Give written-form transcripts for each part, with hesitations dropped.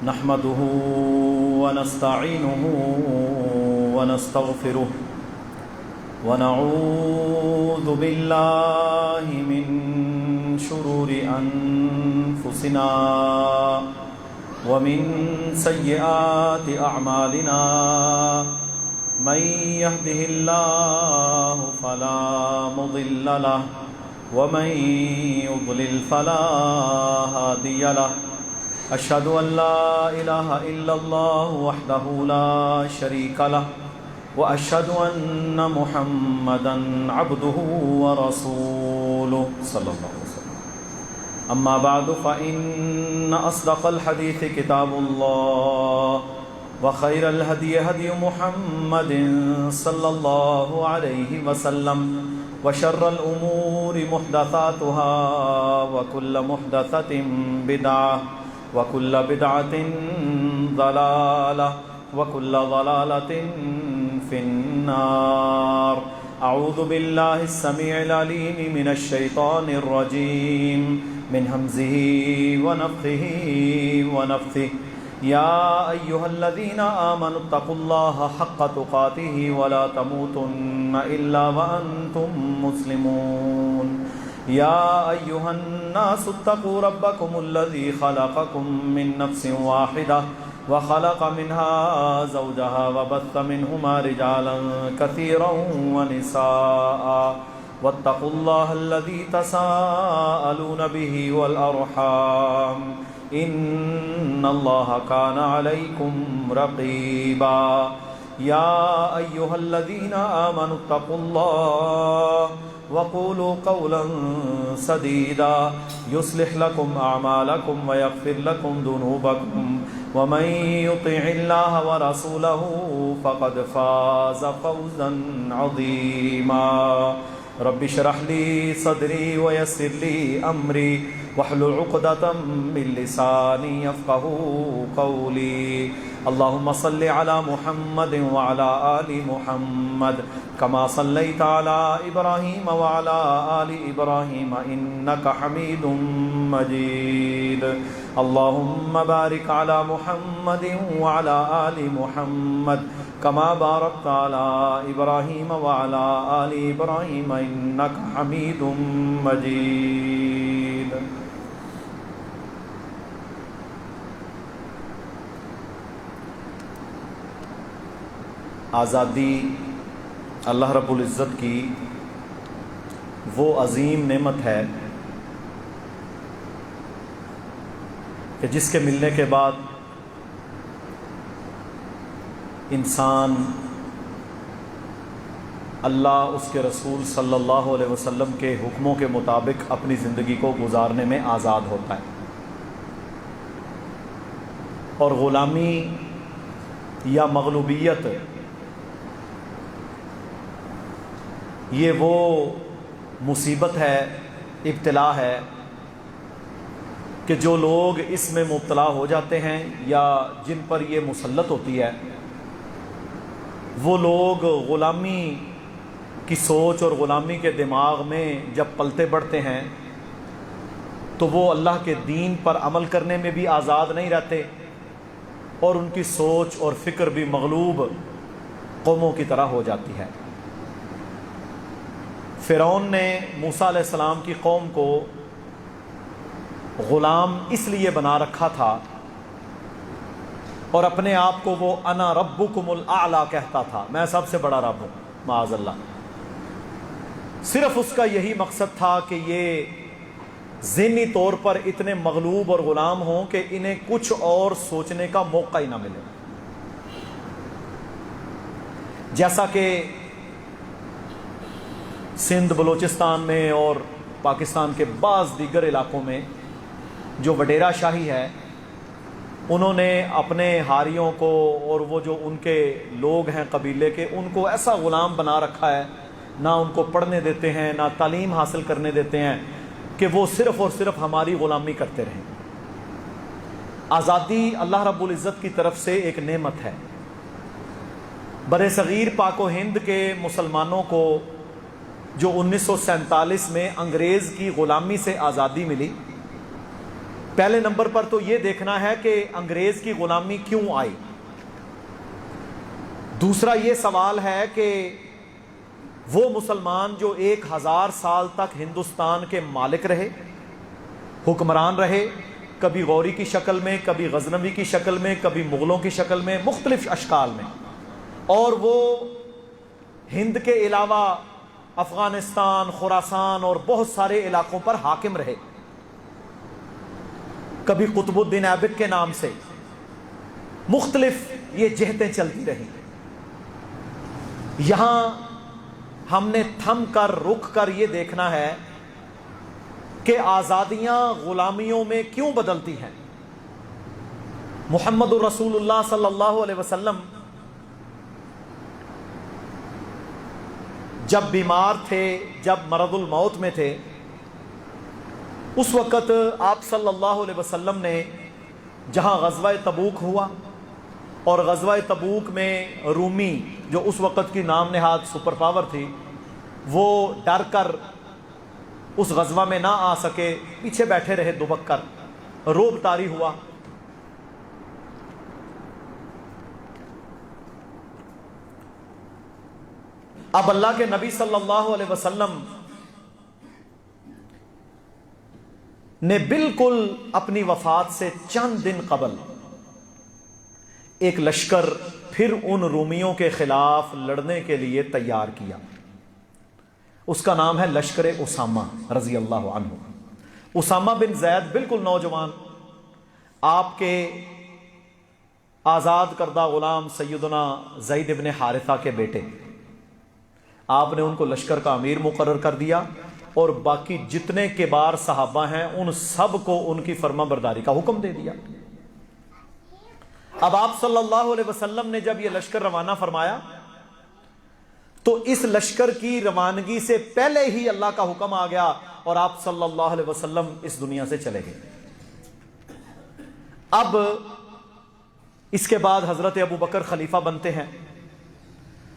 نحمده ونستعينه ونستغفره ونعوذ بالله من شرور أنفسنا ومن سيئات أعمالنا من يهده الله فلا مضل له ومن يضلل فلا هادي له أشهد أن لا إله إلا الله وحده لا شريك له وأشهد أن محمدا عبده ورسوله صلى الله عليه وسلم أما بعد فإن أصدق الحديث كتاب الله وخير الهدي هدي محمد صلى الله عليه وسلم وشر الأمور محدثاتها وكل محدثة بدعة وكل بدعة ضلالة وكل ضلالة في النار. أعوذ بالله السميع العليم من الشيطان الرجيم من همزه ونفخه ونفثه. يا أيها الذين آمنوا اتقوا الله حق تقاته ولا تموتن إلا وأنتم مسلمون. يا أيها الناس اتقوا ربكم الذي خلقكم من نفس واحدة وخلق منها زوجها وبث منهما رجالا كثيرا ونساء واتقوا الله الذي تساءلون به والأرحام إن الله كان عليكم رقيبا. يا أيها الذين آمنوا اتقوا الله وقولوا قولا سديدا يصلح لكم أعمالكم ويغفر لكم ذنوبكم ومن يطع الله ورسوله فقد فاز فوزا عظيما. رب اشرح لي صدري ويسر لي أمري واحلل عقدة من لساني يفقهوا قولي. اللهم صل على محمد وعلى آل محمد كما صليت على إبراهيم وعلى آل إبراهيم إنك حميد مجيد. اللهم بارك على محمد وعلى آل محمد كما باركت على إبراهيم وعلى آل إبراهيم إنك حميد مجيد. آزادی اللہ رب العزت کی وہ عظیم نعمت ہے کہ جس کے ملنے کے بعد انسان اللہ اس کے رسول صلی اللہ علیہ وسلم کے حکموں کے مطابق اپنی زندگی کو گزارنے میں آزاد ہوتا ہے، اور غلامی یا مغلوبیت یہ وہ مصیبت ہے، ابتلا ہے کہ جو لوگ اس میں مبتلا ہو جاتے ہیں یا جن پر یہ مسلط ہوتی ہے، وہ لوگ غلامی کی سوچ اور غلامی کے دماغ میں جب پلتے بڑھتے ہیں تو وہ اللہ کے دین پر عمل کرنے میں بھی آزاد نہیں رہتے، اور ان کی سوچ اور فکر بھی مغلوب قوموں کی طرح ہو جاتی ہے. فرعون نے موسیٰ علیہ السلام کی قوم کو غلام اس لیے بنا رکھا تھا اور اپنے آپ کو وہ انا ربکم الاعلی کہتا تھا، میں سب سے بڑا رب ہوں معاذ اللہ. صرف اس کا یہی مقصد تھا کہ یہ ذہنی طور پر اتنے مغلوب اور غلام ہوں کہ انہیں کچھ اور سوچنے کا موقع ہی نہ ملے. جیسا کہ سندھ، بلوچستان میں اور پاکستان کے بعض دیگر علاقوں میں جو وڈیرا شاہی ہے، انہوں نے اپنے ہاریوں کو اور وہ جو ان کے لوگ ہیں قبیلے کے، ان کو ایسا غلام بنا رکھا ہے، نہ ان کو پڑھنے دیتے ہیں، نہ تعلیم حاصل کرنے دیتے ہیں، کہ وہ صرف اور صرف ہماری غلامی کرتے رہیں. آزادی اللہ رب العزت کی طرف سے ایک نعمت ہے. بر صغیر پاک و ہند کے مسلمانوں کو جو 1947 میں انگریز کی غلامی سے آزادی ملی، پہلے نمبر پر تو یہ دیکھنا ہے کہ انگریز کی غلامی کیوں آئی. دوسرا یہ سوال ہے کہ وہ مسلمان جو 1000 سال تک ہندوستان کے مالک رہے، حکمران رہے، کبھی غوری کی شکل میں، کبھی غزنوی کی شکل میں، کبھی مغلوں کی شکل میں، مختلف اشکال میں، اور وہ ہند کے علاوہ افغانستان، خراسان اور بہت سارے علاقوں پر حاکم رہے، کبھی قطب الدین ایبک کے نام سے، مختلف یہ جہتیں چلتی رہیں. یہاں ہم نے تھم کر رک کر یہ دیکھنا ہے کہ آزادیاں غلامیوں میں کیوں بدلتی ہیں. محمد الرسول اللہ صلی اللہ علیہ وسلم جب بیمار تھے، جب مرض الموت میں تھے، اس وقت آپ صلی اللہ علیہ وسلم نے جہاں غزوہ تبوک ہوا، اور غزوہ تبوک میں رومی جو اس وقت کی نام نہاد سپر پاور تھی، وہ ڈر کر اس غزوہ میں نہ آ سکے، پیچھے بیٹھے رہے دبک کر، رعب طاری ہوا. اب اللہ کے نبی صلی اللہ علیہ وسلم نے بالکل اپنی وفات سے چند دن قبل ایک لشکر پھر ان رومیوں کے خلاف لڑنے کے لیے تیار کیا. اس کا نام ہے لشکر اسامہ رضی اللہ عنہ. اسامہ بن زید بالکل نوجوان، آپ کے آزاد کردہ غلام سیدنا زید بن حارثہ کے بیٹے. آپ نے ان کو لشکر کا امیر مقرر کر دیا، اور باقی جتنے کبار صحابہ ہیں ان سب کو ان کی فرما برداری کا حکم دے دیا. اب آپ صلی اللہ علیہ وسلم نے جب یہ لشکر روانہ فرمایا تو اس لشکر کی روانگی سے پہلے ہی اللہ کا حکم آ گیا اور آپ صلی اللہ علیہ وسلم اس دنیا سے چلے گئے. اب اس کے بعد حضرت ابو بکر خلیفہ بنتے ہیں.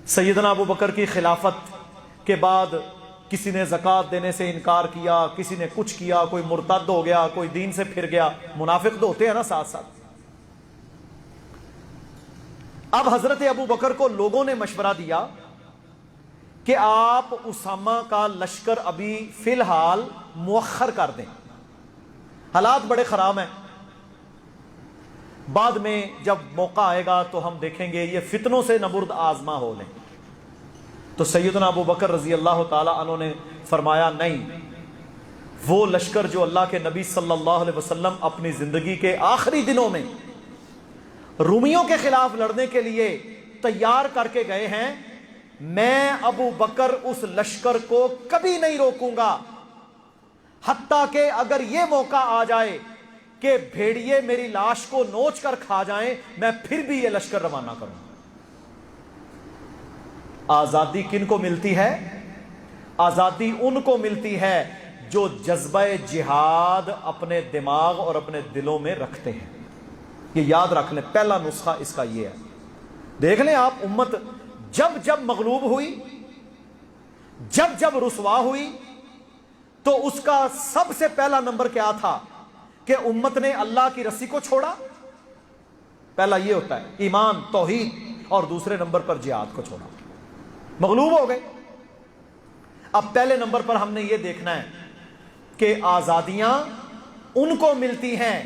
سیدنا ابو بکر کی خلافت کے بعد کسی نے زکوٰۃ دینے سے انکار کیا، کسی نے کچھ کیا، کوئی مرتد ہو گیا، کوئی دین سے پھر گیا. منافق تو ہوتے ہیں نا ساتھ ساتھ. اب حضرت ابو بکر کو لوگوں نے مشورہ دیا کہ آپ اسامہ کا لشکر ابھی فی الحال مؤخر کر دیں، حالات بڑے خراب ہیں، بعد میں جب موقع آئے گا تو ہم دیکھیں گے، یہ فتنوں سے نبرد آزما ہو لیں. تو سیدنا ابو بکر رضی اللہ تعالی عنہ نے فرمایا نہیں، وہ لشکر جو اللہ کے نبی صلی اللہ علیہ وسلم اپنی زندگی کے آخری دنوں میں رومیوں کے خلاف لڑنے کے لیے تیار کر کے گئے ہیں، میں ابو بکر اس لشکر کو کبھی نہیں روکوں گا، حتیٰ کہ اگر یہ موقع آ جائے کہ بھیڑیے میری لاش کو نوچ کر کھا جائیں، میں پھر بھی یہ لشکر روانہ کروں. آزادی کن کو ملتی ہے؟ آزادی ان کو ملتی ہے جو جذبہ جہاد اپنے دماغ اور اپنے دلوں میں رکھتے ہیں. یہ یاد رکھ لیں، پہلا نسخہ اس کا یہ ہے. دیکھ لیں آپ، امت جب جب مغلوب ہوئی، جب جب رسوا ہوئی، تو اس کا سب سے پہلا نمبر کیا تھا کہ امت نے اللہ کی رسی کو چھوڑا. پہلا یہ ہوتا ہے ایمان، توحید، اور دوسرے نمبر پر جہاد کو چھوڑا. مغلوب ہو گئے. اب پہلے نمبر پر ہم نے یہ دیکھنا ہے کہ آزادیاں ان کو ملتی ہیں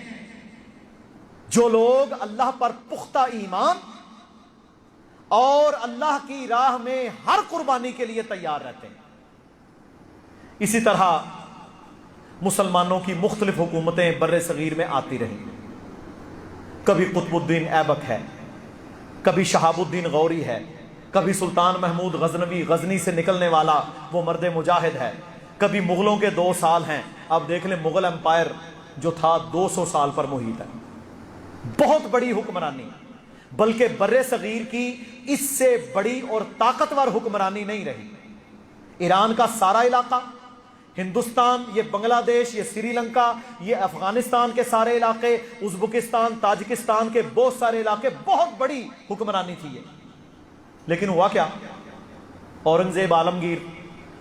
جو لوگ اللہ پر پختہ ایمان اور اللہ کی راہ میں ہر قربانی کے لیے تیار رہتے ہیں. اسی طرح مسلمانوں کی مختلف حکومتیں بر صغیر میں آتی رہیں. کبھی قطب الدین ایبک ہے، کبھی شہاب الدین غوری ہے، کبھی سلطان محمود غزنوی غزنی سے نکلنے والا وہ مرد مجاہد ہے، کبھی مغلوں کے 2 سال ہیں. اب دیکھ لیں مغل امپائر جو تھا 200 سال پر محیط ہے، بہت بڑی حکمرانی، بلکہ بر صغیر کی اس سے بڑی اور طاقتور حکمرانی نہیں رہی. ایران کا سارا علاقہ، ہندوستان، یہ بنگلہ دیش، یہ سری لنکا، یہ افغانستان کے سارے علاقے، ازبکستان، تاجکستان کے بہت سارے علاقے، بہت بڑی حکمرانی تھی یہ. لیکن ہوا کیا؟ اورنگزیب عالمگیر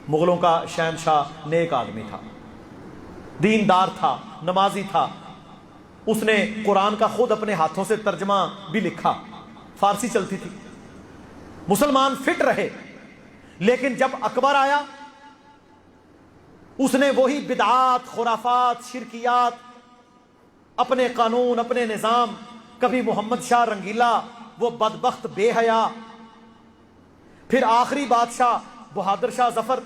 مغلوں کا شہنشاہ نیک آدمی تھا، دیندار تھا، نمازی تھا، اس نے قرآن کا خود اپنے ہاتھوں سے ترجمہ بھی لکھا، فارسی چلتی تھی، مسلمان فٹ رہے۔ لیکن جب اکبر آیا اس نے وہی بدعات، خرافات، شرکیات، اپنے قانون، اپنے نظام، کبھی محمد شاہ رنگیلا وہ بدبخت بے حیا، پھر آخری بادشاہ بہادر شاہ ظفر،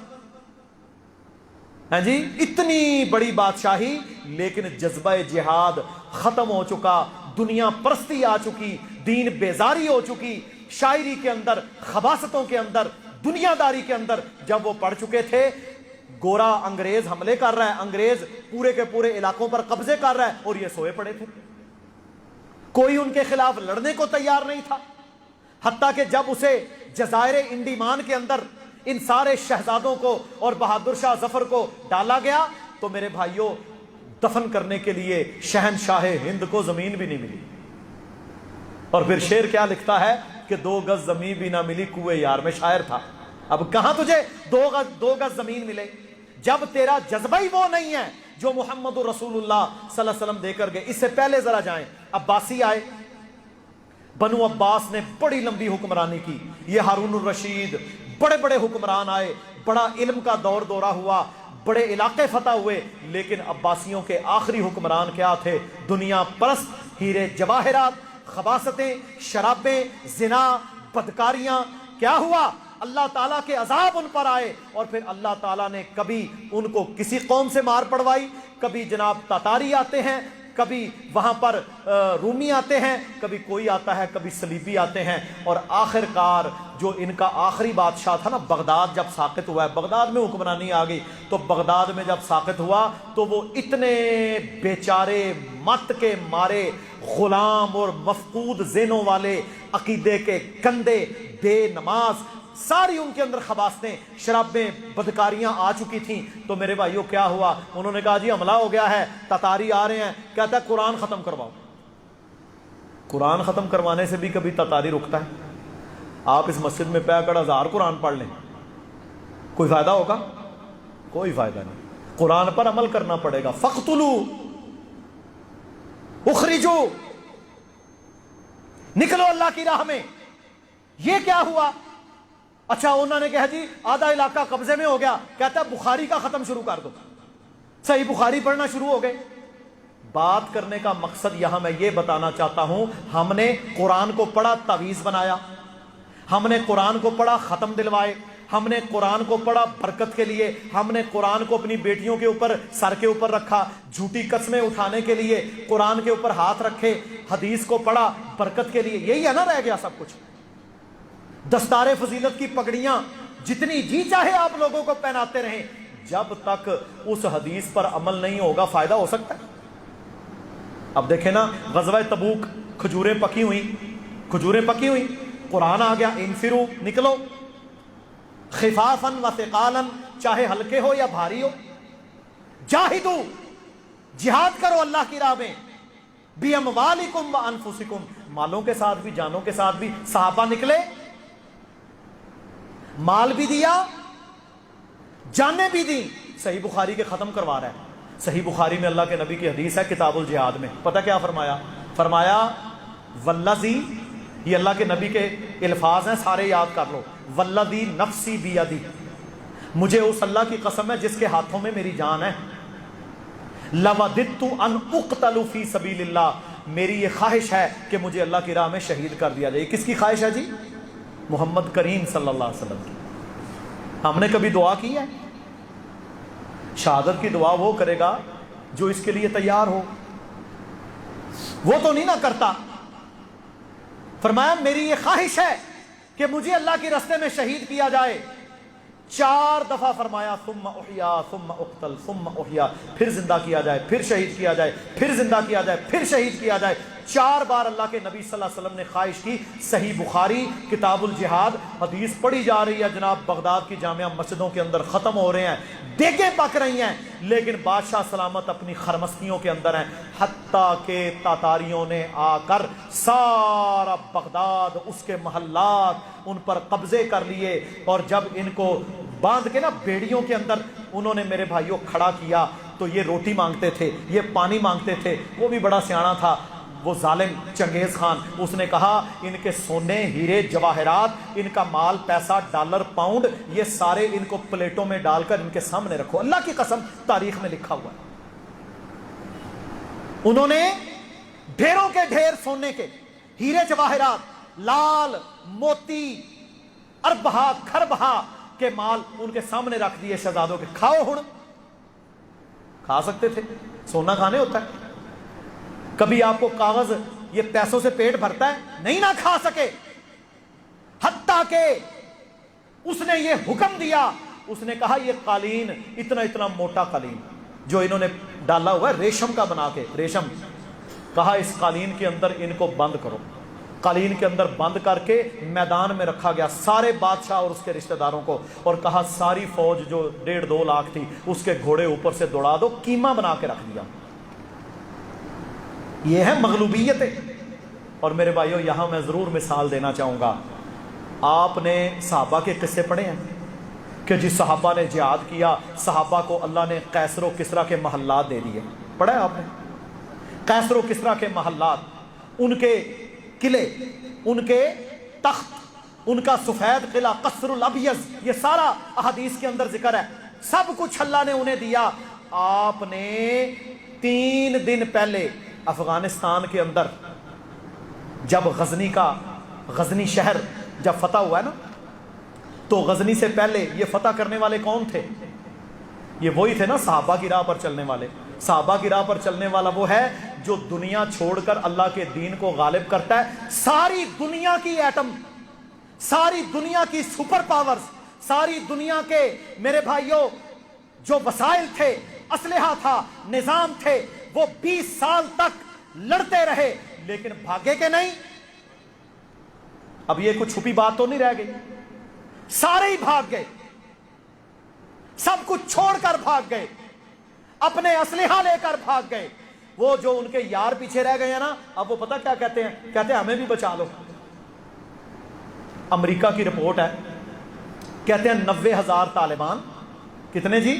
ہاں جی، اتنی بڑی بادشاہی، لیکن جذبہ جہاد ختم ہو چکا، دنیا پرستی آ چکی، دین بیزاری ہو چکی، شاعری کے اندر، خباثتوں کے اندر، دنیا داری کے اندر جب وہ پڑ چکے تھے، گورا انگریز حملے کر رہا ہے، انگریز پورے کے پورے علاقوں پر قبضے کر رہا ہے، اور یہ سوئے پڑے تھے، کوئی ان کے خلاف لڑنے کو تیار نہیں تھا۔ حتیٰ کہ جب اسے جزائر انڈیمان کے اندر ان سارے شہزادوں کو اور بہادر شاہ ظفر کو ڈالا گیا تو میرے بھائیوں دفن کرنے کے لیے شہنشاہ ہند کو زمین بھی نہیں ملی۔ اور پھر شعر کیا لکھتا ہے کہ 2 گز زمین بھی نہ ملی، کوئے یار میں شاعر تھا۔ اب کہاں تجھے 2 گز زمین ملے جب تیرا جذبہ ہی وہ نہیں ہے جو محمد رسول اللہ صلی اللہ علیہ وسلم دے کر گئے۔ اس سے پہلے ذرا جائیں، عباسی آئے، بنو عباس نے بڑی لمبی حکمرانی کی، یہ ہارون الرشید، بڑے بڑے حکمران آئے، بڑا علم کا دور دورہ ہوا، بڑے علاقے فتح ہوئے، لیکن عباسیوں کے آخری حکمران کیا تھے؟ دنیا پرست، ہیرے جواہرات، خباثتیں، شرابیں، زنا، بدکاریاں۔ کیا ہوا؟ اللہ تعالیٰ کے عذاب ان پر آئے، اور پھر اللہ تعالیٰ نے کبھی ان کو کسی قوم سے مار پڑوائی، کبھی جناب تاتاری آتے ہیں، کبھی وہاں پر رومی آتے ہیں، کبھی کوئی آتا ہے، کبھی صلیبی آتے ہیں، اور آخر کار جو ان کا آخری بادشاہ تھا نا، بغداد جب ساقط ہوا ہے، بغداد میں حکمرانی آ گئی، تو بغداد میں جب ساقط ہوا تو وہ اتنے بیچارے مت کے مارے غلام اور مفقود ذہنوں والے، عقیدے کے گندے، بے نماز، ساری ان کے اندر خباثتیں، شرابیں، بدکاریاں آ چکی تھیں، تو میرے بھائیوں کیا ہوا؟ انہوں نے کہا جی حملہ ہو گیا ہے، تتاری آ رہے ہیں، کہتا ہے قرآن ختم کرواؤ۔ قرآن ختم کروانے سے بھی کبھی تتاری رکتا ہے؟ آپ اس مسجد میں پہ کر 1000 قرآن پڑھ لیں، کوئی فائدہ ہوگا؟ کوئی فائدہ نہیں۔ قرآن پر عمل کرنا پڑے گا۔ فَاقْتُلُوا، اخرجوا، نکلو اللہ کی راہ میں۔ یہ کیا ہوا؟ اچھا انہوں نے کہا جی آدھا علاقہ قبضے میں ہو گیا، کہتا ہے بخاری کا ختم شروع کر دو، صحیح بخاری پڑھنا شروع ہو گئے۔ بات کرنے کا مقصد یہاں میں یہ بتانا چاہتا ہوں، ہم نے قرآن کو پڑھا تعویذ بنایا، ہم نے قرآن کو پڑھا ختم دلوائے، ہم نے قرآن کو پڑھا برکت کے لیے، ہم نے قرآن کو اپنی بیٹیوں کے اوپر، سر کے اوپر رکھا، جھوٹی قسمیں اٹھانے کے لیے قرآن کے اوپر ہاتھ رکھے، حدیث کو پڑھا برکت کے لیے، یہی ہے نا رہ گیا سب کچھ۔ دستار فضیلت کی پگڑیاں جتنی جی چاہے آپ لوگوں کو پہناتے رہیں، جب تک اس حدیث پر عمل نہیں ہوگا فائدہ ہو سکتا ہے؟ اب دیکھیں نا، غزوہ تبوک، کھجوریں پکی ہوئی، قرآن آ گیا، انفرو، نکلو، خفافاً و ثقالاً، چاہے ہلکے ہو یا بھاری ہو، جاہدو، جہاد کرو اللہ کی راہ میں، بِأَمْوَالِكُمْ وَأَنفُسِكُمْ، مالوں کے ساتھ بھی، جانوں کے ساتھ بھی۔ صحابہ نکلے، مال بھی دیا، جانیں بھی دی۔ صحیح بخاری کے ختم کروا رہا ہے۔ صحیح بخاری میں اللہ کے نبی کی حدیث ہے کتاب الجہاد میں، پتہ کیا فرمایا؟ فرمایا والذی، یہ اللہ کے نبی کے الفاظ ہیں، سارے یاد کر لو، والذی نفسی بیدی، مجھے اس اللہ کی قسم ہے جس کے ہاتھوں میں میری جان ہے، لوددت ان اقتل فی سبیل اللہ، میری یہ خواہش ہے کہ مجھے اللہ کی راہ میں شہید کر دیا جائے۔ کس کی خواہش ہے جی؟ محمد کریم صلی اللہ علیہ وسلم کی۔ ہم نے کبھی دعا کی ہے؟ شہادت کی دعا وہ کرے گا جو اس کے لیے تیار ہو، وہ تو نہیں نہ کرتا۔ فرمایا میری یہ خواہش ہے کہ مجھے اللہ کے راستے میں شہید کیا جائے۔ 4 دفعہ فرمایا ثم احیا ثم اقتل ثم احیا، پھر زندہ کیا جائے، پھر شہید کیا جائے، پھر زندہ کیا جائے، پھر شہید کیا جائے۔ 4 بار اللہ کے نبی صلی اللہ علیہ وسلم نے خواہش کی۔ صحیح بخاری کتاب الجہاد، حدیث پڑھی جا رہی ہے جناب، بغداد کی جامع مسجدوں کے اندر ختم ہو رہے ہیں، دیگیں پک رہی ہیں، لیکن بادشاہ سلامت اپنی خرمستیوں کے اندر ہیں، حتیٰ کہ تاتاریوں نے آ کر سارا بغداد، اس کے محلات، ان پر قبضے کر لیے، اور جب ان کو باندھ کے نا بیڑیوں کے اندر انہوں نے میرے بھائیوں کھڑا کیا، تو یہ روٹی مانگتے تھے، یہ پانی مانگتے تھے۔ وہ بھی بڑا سیانا تھا وہ ظالم چنگیز خان، اس نے کہا ان کے سونے ہیرے جواہرات، ان کا مال پیسہ ڈالر پاؤنڈ، یہ سارے ان کو پلیٹوں میں ڈال کر ان کے سامنے رکھو۔ اللہ کی قسم تاریخ میں لکھا ہوا ہے، انہوں نے ڈھیروں کے ڈھیر سونے کے ہیرے جواہرات، لال موتی اربہا کھربہا کے مال ان کے سامنے رکھ دیے شہزادوں کے، کھاؤ ہن۔ کھا سکتے تھے، سونا کھانے ہوتا ہے؟ کبھی آپ کو کاغذ یہ پیسوں سے پیٹ بھرتا ہے؟ نہیں، نہ کھا سکے۔ حتیٰ کہ اس نے یہ حکم دیا، اس نے کہا یہ قالین اتنا اتنا موٹا قالین جو انہوں نے ڈالا ہوا ہے ریشم کا بنا کے، ریشم، کہا اس قالین کے اندر ان کو بند کرو۔ قالین کے اندر بند کر کے میدان میں رکھا گیا سارے بادشاہ اور اس کے رشتہ داروں کو، اور کہا ساری فوج جو 1.5-2 لاکھ تھی اس کے گھوڑے اوپر سے دوڑا دو، کیما بنا کے رکھ دیا۔ یہ ہے مغلوبیت۔ اور میرے بھائیوں یہاں میں ضرور مثال دینا چاہوں گا، آپ نے صحابہ کے قصے پڑھے ہیں کہ جس صحابہ نے جہاد کیا، صحابہ کو اللہ نے قیصر و کسریٰ کے محلات دے دیے، پڑھا ہے آپ نے؟ قیصر و کسریٰ کے محلات، ان کے قلعے، ان کے تخت، ان کا سفید قلعہ قصر الابیض، یہ سارا احادیث کے اندر ذکر ہے، سب کچھ اللہ نے انہیں دیا۔ آپ نے 3 دن پہلے افغانستان کے اندر جب غزنی شہر جب فتح ہوا ہے نا، تو غزنی سے پہلے یہ فتح کرنے والے کون تھے؟ یہ وہی تھے نا صحابہ کی راہ پر چلنے والے۔ صحابہ کی راہ پر چلنے والا وہ ہے جو دنیا چھوڑ کر اللہ کے دین کو غالب کرتا ہے۔ ساری دنیا کی ایٹم، ساری دنیا کی سپر پاورز، ساری دنیا کے میرے بھائیوں جو وسائل تھے، اسلحہ تھا، نظام تھے، وہ 20 سال تک لڑتے رہے لیکن بھاگے کہ نہیں؟ اب یہ کوئی چھپی بات تو نہیں رہ گئی، سارے ہی بھاگ گئے، سب کچھ چھوڑ کر بھاگ گئے، اپنے اسلحہ لے کر بھاگ گئے۔ وہ جو ان کے یار پیچھے رہ گئے ہیں نا، اب وہ پتہ کیا کہتے ہیں؟ کہتے ہیں ہمیں بھی بچا لو۔ امریکہ کی رپورٹ ہے، کہتے ہیں 90,000 طالبان، کتنے جی؟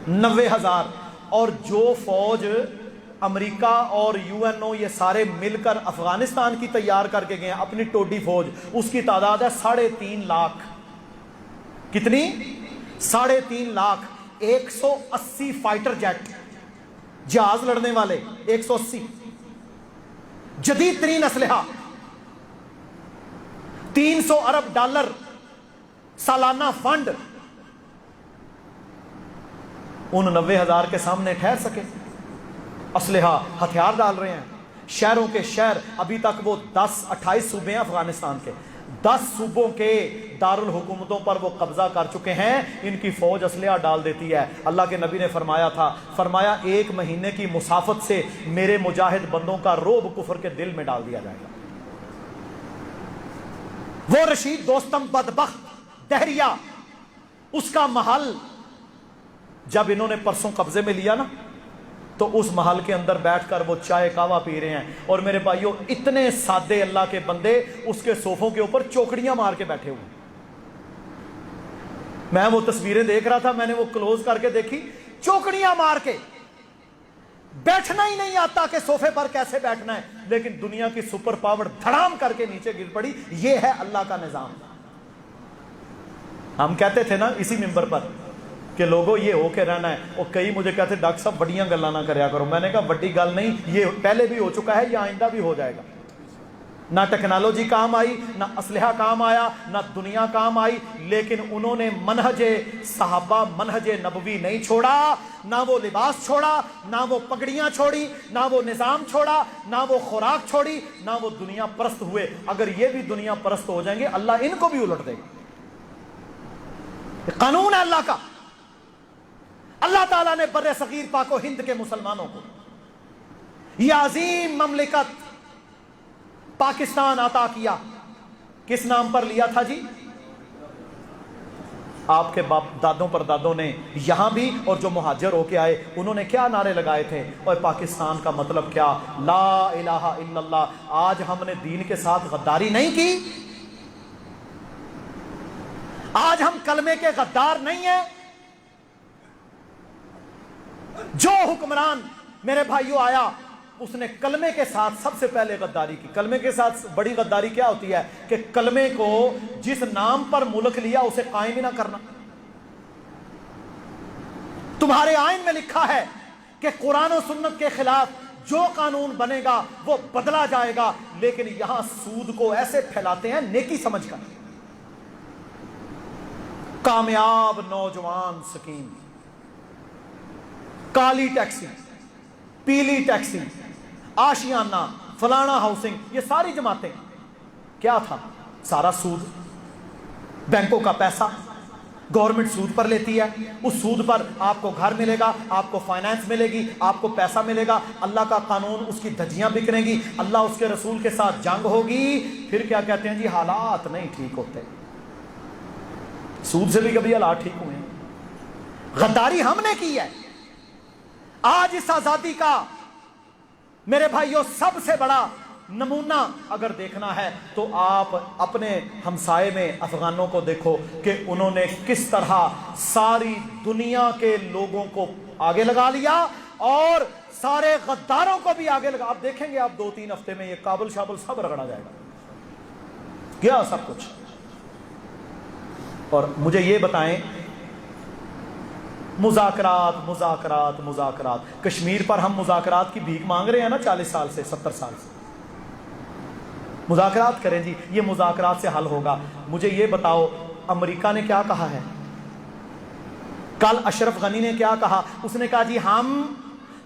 90,000، اور جو فوج امریکہ اور UN یہ سارے مل کر افغانستان کی تیار کر کے گئے ہیں اپنی ٹوڈی فوج، اس کی تعداد ہے 3.5 لاکھ۔ کتنی؟ 3.5 لاکھ۔ 180 فائٹر جیٹ، جہاز لڑنے والے 180، جدید ترین اسلحہ، $300 ارب سالانہ فنڈ، ان 90,000 کے سامنے ٹھہر سکے؟ اسلحہ ہتھیار ڈال رہے ہیں، شہروں کے شہر، ابھی تک وہ 10-28 صوبے ہیں افغانستان کے، 10 صوبوں کے دارالحکومتوں پر وہ قبضہ کر چکے ہیں۔ ان کی فوج اسلحہ ڈال دیتی ہے۔ اللہ کے نبی نے فرمایا تھا، فرمایا 1 مہینے کی مسافت سے میرے مجاہد بندوں کا رعب کفر کے دل میں ڈال دیا جائے گا۔ وہ رشید دوستم بدبخت دہریہ، اس کا محل جب انہوں نے پرسوں قبضے میں لیا نا، تو اس محل کے اندر بیٹھ کر وہ چائے کعوہ پی رہے ہیں، اور میرے بھائیوں اتنے سادے اللہ کے بندے اس کے صوفوں کے اوپر چوکڑیاں مار کے بیٹھے ہوئے۔ میں وہ تصویریں دیکھ رہا تھا، میں نے وہ کلوز کر کے دیکھی، چوکڑیاں مار کے بیٹھنا ہی نہیں آتا کہ صوفے پر کیسے بیٹھنا ہے، لیکن دنیا کی سپر پاور دھڑام کر کے نیچے گر پڑی۔ یہ ہے اللہ کا نظام۔ ہم کہتے تھے نا اسی منبر پر کہ لوگوں یہ ہو کے رہنا ہے، اور کئی مجھے کہتے ڈاکٹر صاحب بڑیاں گلاں نہ کریا کرو۔ میں نے کہا بڑی گل نہیں، یہ پہلے بھی ہو چکا ہے، یہ آئندہ بھی ہو جائے گا۔ نہ ٹیکنالوجی کام آئی، نہ اسلحہ کام آیا، نہ دنیا کام آئی، لیکن انہوں نے منہج صحابہ، منہج نبوی نہیں چھوڑا، نہ وہ لباس چھوڑا، نہ وہ پگڑیاں چھوڑی، نہ وہ نظام چھوڑا، نہ وہ خوراک چھوڑی، نہ وہ دنیا پرست ہوئے۔ اگر یہ بھی دنیا پرست ہو جائیں گے اللہ ان کو بھی الٹ دے گا۔ قانون ہے اللہ کا۔ اللہ تعالیٰ نے بر صغیر پاک و ہند کے مسلمانوں کو یہ عظیم مملکت پاکستان عطا کیا۔ کس نام پر لیا تھا جی؟ آپ کے باپ دادوں پر دادوں نے یہاں بھی، اور جو مہاجر ہو کے آئے انہوں نے کیا نعرے لگائے تھے؟ اور پاکستان کا مطلب کیا؟ لا الہ الا اللہ۔ آج ہم نے دین کے ساتھ غداری نہیں کی، آج ہم کلمے کے غدار نہیں ہیں، جو حکمران میرے بھائیوں آیا اس نے کلمے کے ساتھ سب سے پہلے غداری کی. کلمے کے ساتھ بڑی غداری کیا ہوتی ہے کہ کلمے کو جس نام پر ملک لیا اسے قائم ہی نہ کرنا. تمہارے آئین میں لکھا ہے کہ قرآن و سنت کے خلاف جو قانون بنے گا وہ بدلا جائے گا, لیکن یہاں سود کو ایسے پھیلاتے ہیں نیکی سمجھ کر. کامیاب نوجوان سکیم, کالی ٹیکسی, پیلی ٹیکسی, آشیانہ, فلانا ہاؤسنگ, یہ ساری جماعتیں کیا تھا؟ سارا سود, بینکوں کا پیسہ گورنمنٹ سود پر لیتی ہے. اس سود پر آپ کو گھر ملے گا, آپ کو فائنانس ملے گی, آپ کو پیسہ ملے گا, اللہ کا قانون اس کی دھجیاں بکنے گی, اللہ اس کے رسول کے ساتھ جنگ ہوگی. پھر کیا کہتے ہیں جی حالات نہیں ٹھیک ہوتے. سود سے بھی کبھی حالات ٹھیک ہوئے ہیں؟ غداری ہم نے کی ہے. آج اس آزادی کا میرے بھائیوں سب سے بڑا نمونہ اگر دیکھنا ہے تو آپ اپنے ہمسائے میں افغانوں کو دیکھو کہ انہوں نے کس طرح ساری دنیا کے لوگوں کو آگے لگا لیا اور سارے غداروں کو بھی آگے لگا. آپ دیکھیں گے آپ 2-3 ہفتے میں یہ کابل شابل سب رگڑا جائے گا, کیا سب کچھ. اور مجھے یہ بتائیں, مذاکرات مذاکرات مذاکرات, کشمیر پر ہم مذاکرات کی بھیک مانگ رہے ہیں نا 40 سال سے 70 سال سے. مذاکرات کریں جی, یہ مذاکرات سے حل ہوگا. مجھے یہ بتاؤ امریکہ نے کیا کہا ہے؟ کل اشرف غنی نے کیا کہا؟ اس نے کہا جی ہم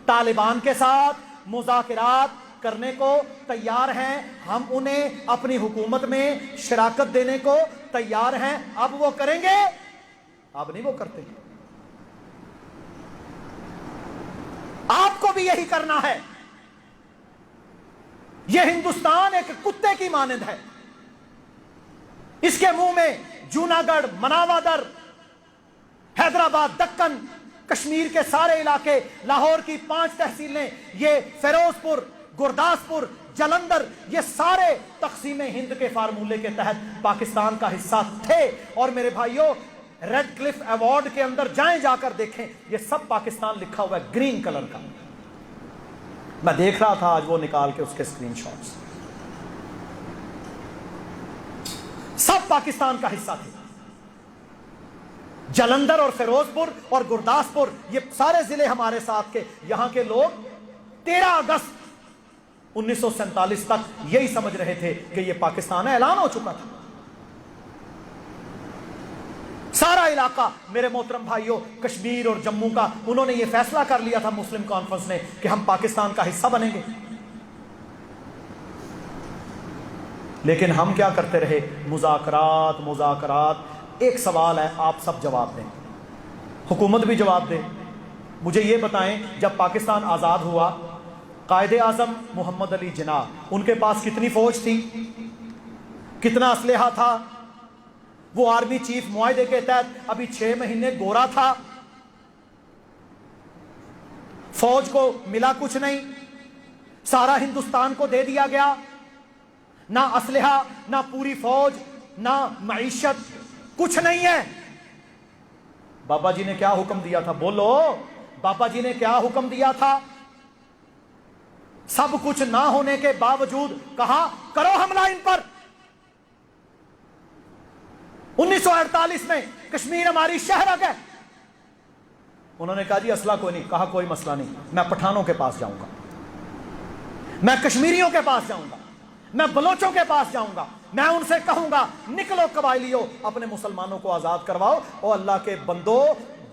طالبان کے ساتھ مذاکرات کرنے کو تیار ہیں, ہم انہیں اپنی حکومت میں شراکت دینے کو تیار ہیں. اب وہ کریں گے؟ اب نہیں وہ کرتے. آپ کو بھی یہی کرنا ہے. یہ ہندوستان ایک کتے کی مانند ہے. اس کے منہ میں جوناگڑھ, مناوادر, حیدرآباد, دکن, کشمیر کے سارے علاقے, لاہور کی 5 تحصیلیں, یہ فیروز پور, گرداسپور, جلندر, یہ سارے تقسیم ہند کے فارمولے کے تحت پاکستان کا حصہ تھے. اور میرے بھائیوں ریڈ کلف ایوارڈ کے اندر جائیں, جا کر دیکھیں, یہ سب پاکستان لکھا ہوا ہے گرین کلر کا. میں دیکھ رہا تھا آج وہ نکال کے اس کے اسکرین شاٹس, سب پاکستان کا حصہ تھے. جلندر اور فیروز پور اور گرداسپور یہ سارے ضلع ہمارے ساتھ کے. یہاں کے لوگ 13 اگست 1947 تک یہی سمجھ رہے تھے کہ یہ پاکستان ہے, اعلان ہو چکا تھا. سارا علاقہ میرے محترم بھائیوں کشمیر اور جموں کا, انہوں نے یہ فیصلہ کر لیا تھا مسلم کانفرنس نے کہ ہم پاکستان کا حصہ بنیں گے. لیکن ہم کیا کرتے رہے؟ مذاکرات مذاکرات. ایک سوال ہے, آپ سب جواب دیں, حکومت بھی جواب دے. مجھے یہ بتائیں جب پاکستان آزاد ہوا قائد اعظم محمد علی جناح, ان کے پاس کتنی فوج تھی, کتنا اسلحہ تھا؟ وہ آرمی چیف معاہدے کے تحت ابھی 6 مہینے گورا تھا, فوج کو ملا کچھ نہیں, سارا ہندوستان کو دے دیا گیا, نہ اسلحہ, نہ پوری فوج, نہ معیشت, کچھ نہیں ہے. بابا جی نے کیا حکم دیا تھا؟ بولو, بابا جی نے کیا حکم دیا تھا؟ سب کچھ نہ ہونے کے باوجود کہا کرو حملہ ان پر. 1948 میں کشمیر ہماری شہر گئے, انہوں نے کہا جی اسلحہ کوئی نہیں. کہا کوئی مسئلہ نہیں, میں پٹھانوں کے پاس جاؤں گا, میں کشمیریوں کے پاس جاؤں گا, میں بلوچوں کے پاس جاؤں گا, میں ان سے کہوں گا نکلو قبائلیوں, اپنے مسلمانوں کو آزاد کرواؤ. اور اللہ کے بندو,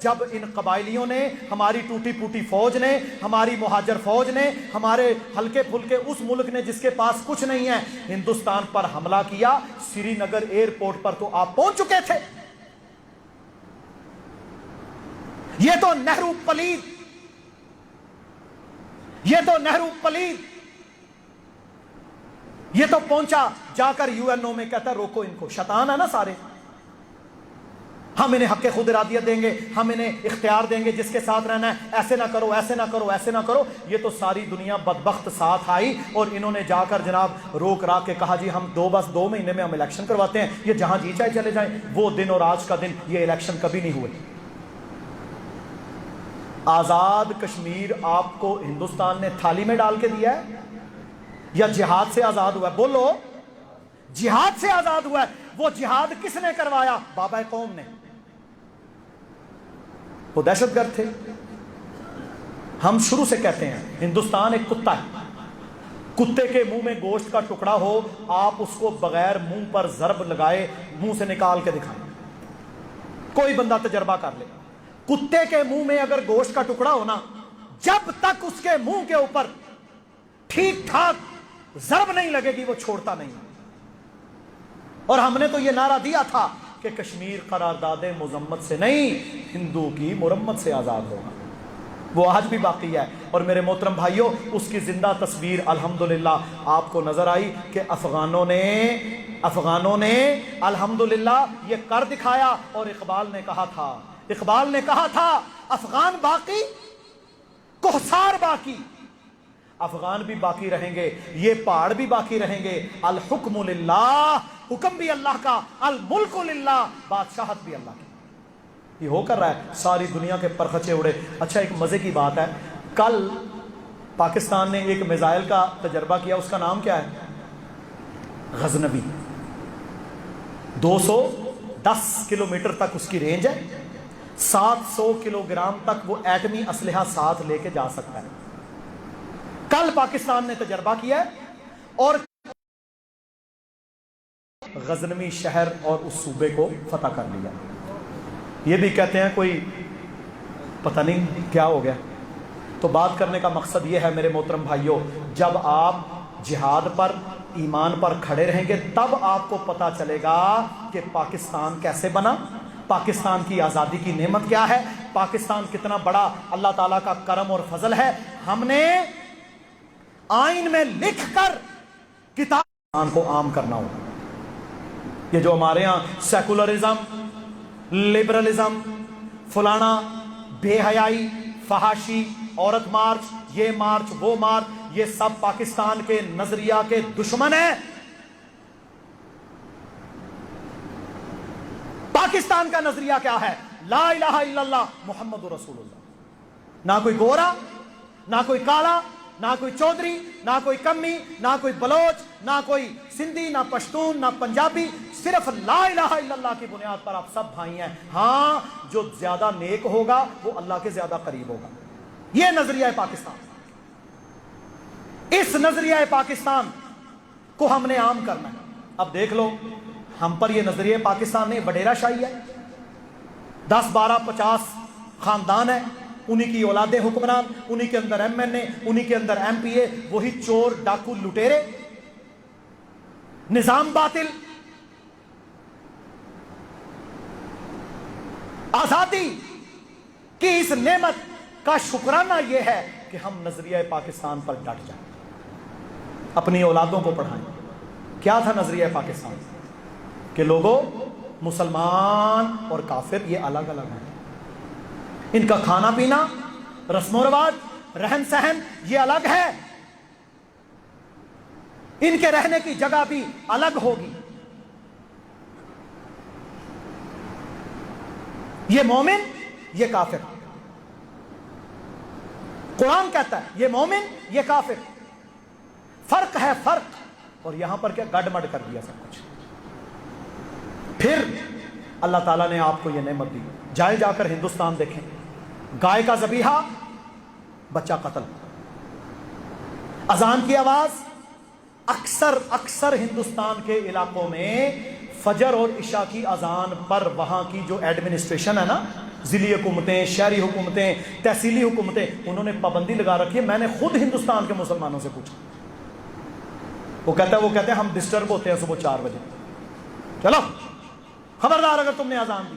جب ان قبائلیوں نے, ہماری ٹوٹی پوٹی فوج نے, ہماری مہاجر فوج نے, ہمارے ہلکے پھلکے اس ملک نے جس کے پاس کچھ نہیں ہے, ہندوستان پر حملہ کیا, سری نگر ایئرپورٹ پر تو آپ پہنچ چکے تھے. یہ تو نہرو پلید, یہ تو نہرو پلید, یہ تو پہنچا جا کر UNO میں کہتا روکو ان کو, شیطان ہے نا سارے. ہم انہیں حق خود ارادیت دیں گے, ہم انہیں اختیار دیں گے جس کے ساتھ رہنا ہے, ایسے نہ کرو, ایسے نہ کرو, ایسے نہ کرو. یہ تو ساری دنیا بدبخت ساتھ آئی اور انہوں نے جا کر جناب روک راک کے کہا جی ہم 2 مہینے میں ہم الیکشن کرواتے ہیں, یہ جہاں جی چاہے چلے جائیں. وہ دن اور آج کا دن, یہ الیکشن کبھی نہیں ہوئے. آزاد کشمیر آپ کو ہندوستان نے تھالی میں ڈال کے دیا ہے یا جہاد سے آزاد ہوا ہے؟ بولو، جہاد سے آزاد ہوا ہے۔ وہ جہاد کس نے کروایا؟ بابا قوم نے۔ وہ دہشت گرد تھے۔ ہم شروع سے کہتے ہیں ہندوستان ایک کتا ہے، کتے کے منہ میں گوشت کا ٹکڑا ہو، آپ اس کو بغیر منہ پر ضرب لگائے منہ سے نکال کے دکھائیں، کوئی بندہ تجربہ کر لے۔ کتے کے منہ میں اگر گوشت کا ٹکڑا ہونا، جب تک اس کے منہ کے اوپر ٹھیک ٹھاک ضرب نہیں لگے گی وہ چھوڑتا نہیں۔ اور ہم نے تو یہ نعرہ دیا تھا کہ کشمیر قرارداد مذمت سے نہیں، ہندو کی مرمت سے آزاد ہوگا۔ وہ آج بھی باقی ہے۔ اور میرے محترم بھائیوں، اس کی زندہ تصویر الحمدللہ آپ کو نظر آئی کہ افغانوں نے الحمدللہ یہ کر دکھایا۔ اور اقبال نے کہا تھا افغان باقی کوہسار باقی، افغان بھی باقی رہیں گے، یہ پہاڑ بھی باقی رہیں گے۔ الحکم للہ، حکم بھی اللہ کا، الملک للہ، بادشاہت بھی اللہ کی۔ یہ ہو کر رہا ہے، ساری دنیا کے پرخچے اڑے۔ اچھا، ایک مزے کی بات ہے، کل پاکستان نے ایک میزائل کا تجربہ کیا، اس کا نام کیا ہے؟ غزنوی۔ 210 کلومیٹر تک اس کی رینج ہے، 700 کلو گرام تک وہ ایٹمی اسلحہ ساتھ لے کے جا سکتا ہے۔ کل پاکستان نے تجربہ کیا ہے اور غزنوی شہر اور اس صوبے کو فتح کر لیا۔ یہ بھی کہتے ہیں کوئی پتہ نہیں کیا ہو گیا۔ تو بات کرنے کا مقصد یہ ہے میرے محترم بھائیوں، جب آپ جہاد پر، ایمان پر کھڑے رہیں گے تب آپ کو پتہ چلے گا کہ پاکستان کیسے بنا، پاکستان کی آزادی کی نعمت کیا ہے، پاکستان کتنا بڑا اللہ تعالیٰ کا کرم اور فضل ہے۔ ہم نے آئین میں لکھ کر کتاب کو عام کرنا ہوگا۔ یہ جو ہمارے ہاں سیکولرزم، لبرلزم، فلانا، بے حیائی، فحاشی، عورت مارچ، یہ مارچ وہ مارچ، یہ سب پاکستان کے نظریہ کے دشمن ہیں۔ پاکستان کا نظریہ کیا ہے؟ لا الہ الا اللہ محمد رسول اللہ۔ نہ کوئی گورا، نہ کوئی کالا، نہ کوئی چودھری، نہ کوئی کمی، نہ کوئی بلوچ، نہ کوئی سندھی، نہ پشتون، نہ پنجابی، صرف لا الہ الا اللہ کی بنیاد پر آپ سب بھائی ہیں۔ ہاں، جو زیادہ نیک ہوگا وہ اللہ کے زیادہ قریب ہوگا۔ یہ نظریہ پاکستان، اس نظریہ پاکستان کو ہم نے عام کرنا ہے۔ اب دیکھ لو، ہم پر یہ نظریہ پاکستان نہیں، وڈیرا شاہی ہے، 10 12 50 خاندان ہیں، انہی کی اولادیں حکمران، انہی کے اندر ایم این اے، انہی کے اندر ایم پی اے، وہی چور ڈاکو لٹیرے، نظام باطل۔ آزادی کی اس نعمت کا شکرانہ یہ ہے کہ ہم نظریہ پاکستان پر ڈٹ جائیں، اپنی اولادوں کو پڑھائیں۔ کیا تھا نظریہ پاکستان؟ کہ لوگوں، مسلمان اور کافر یہ الگ الگ ہیں، ان کا کھانا پینا، رسم و رواج، رہن سہن یہ الگ ہے، ان کے رہنے کی جگہ بھی الگ ہوگی۔ یہ مومن، یہ کافر۔ قرآن کہتا ہے یہ مومن، یہ کافر، فرق ہے فرق۔ اور یہاں پر کیا گڈ مڈ کر دیا سب کچھ۔ پھر اللہ تعالیٰ نے آپ کو یہ نعمت دی۔ جا کر ہندوستان دیکھیں، گائے کا ذبیحہ، بچہ قتل، اذان کی آواز، اکثر ہندوستان کے علاقوں میں فجر اور عشاء کی اذان پر وہاں کی جو ایڈمنسٹریشن ہے نا، ضلعی حکومتیں، شہری حکومتیں، تحصیلی حکومتیں، انہوں نے پابندی لگا رکھی ہے۔ میں نے خود ہندوستان کے مسلمانوں سے پوچھا، وہ کہتے ہیں ہم ڈسٹرب ہوتے ہیں صبح 4 بجے، چلو خبردار اگر تم نے اذان دی۔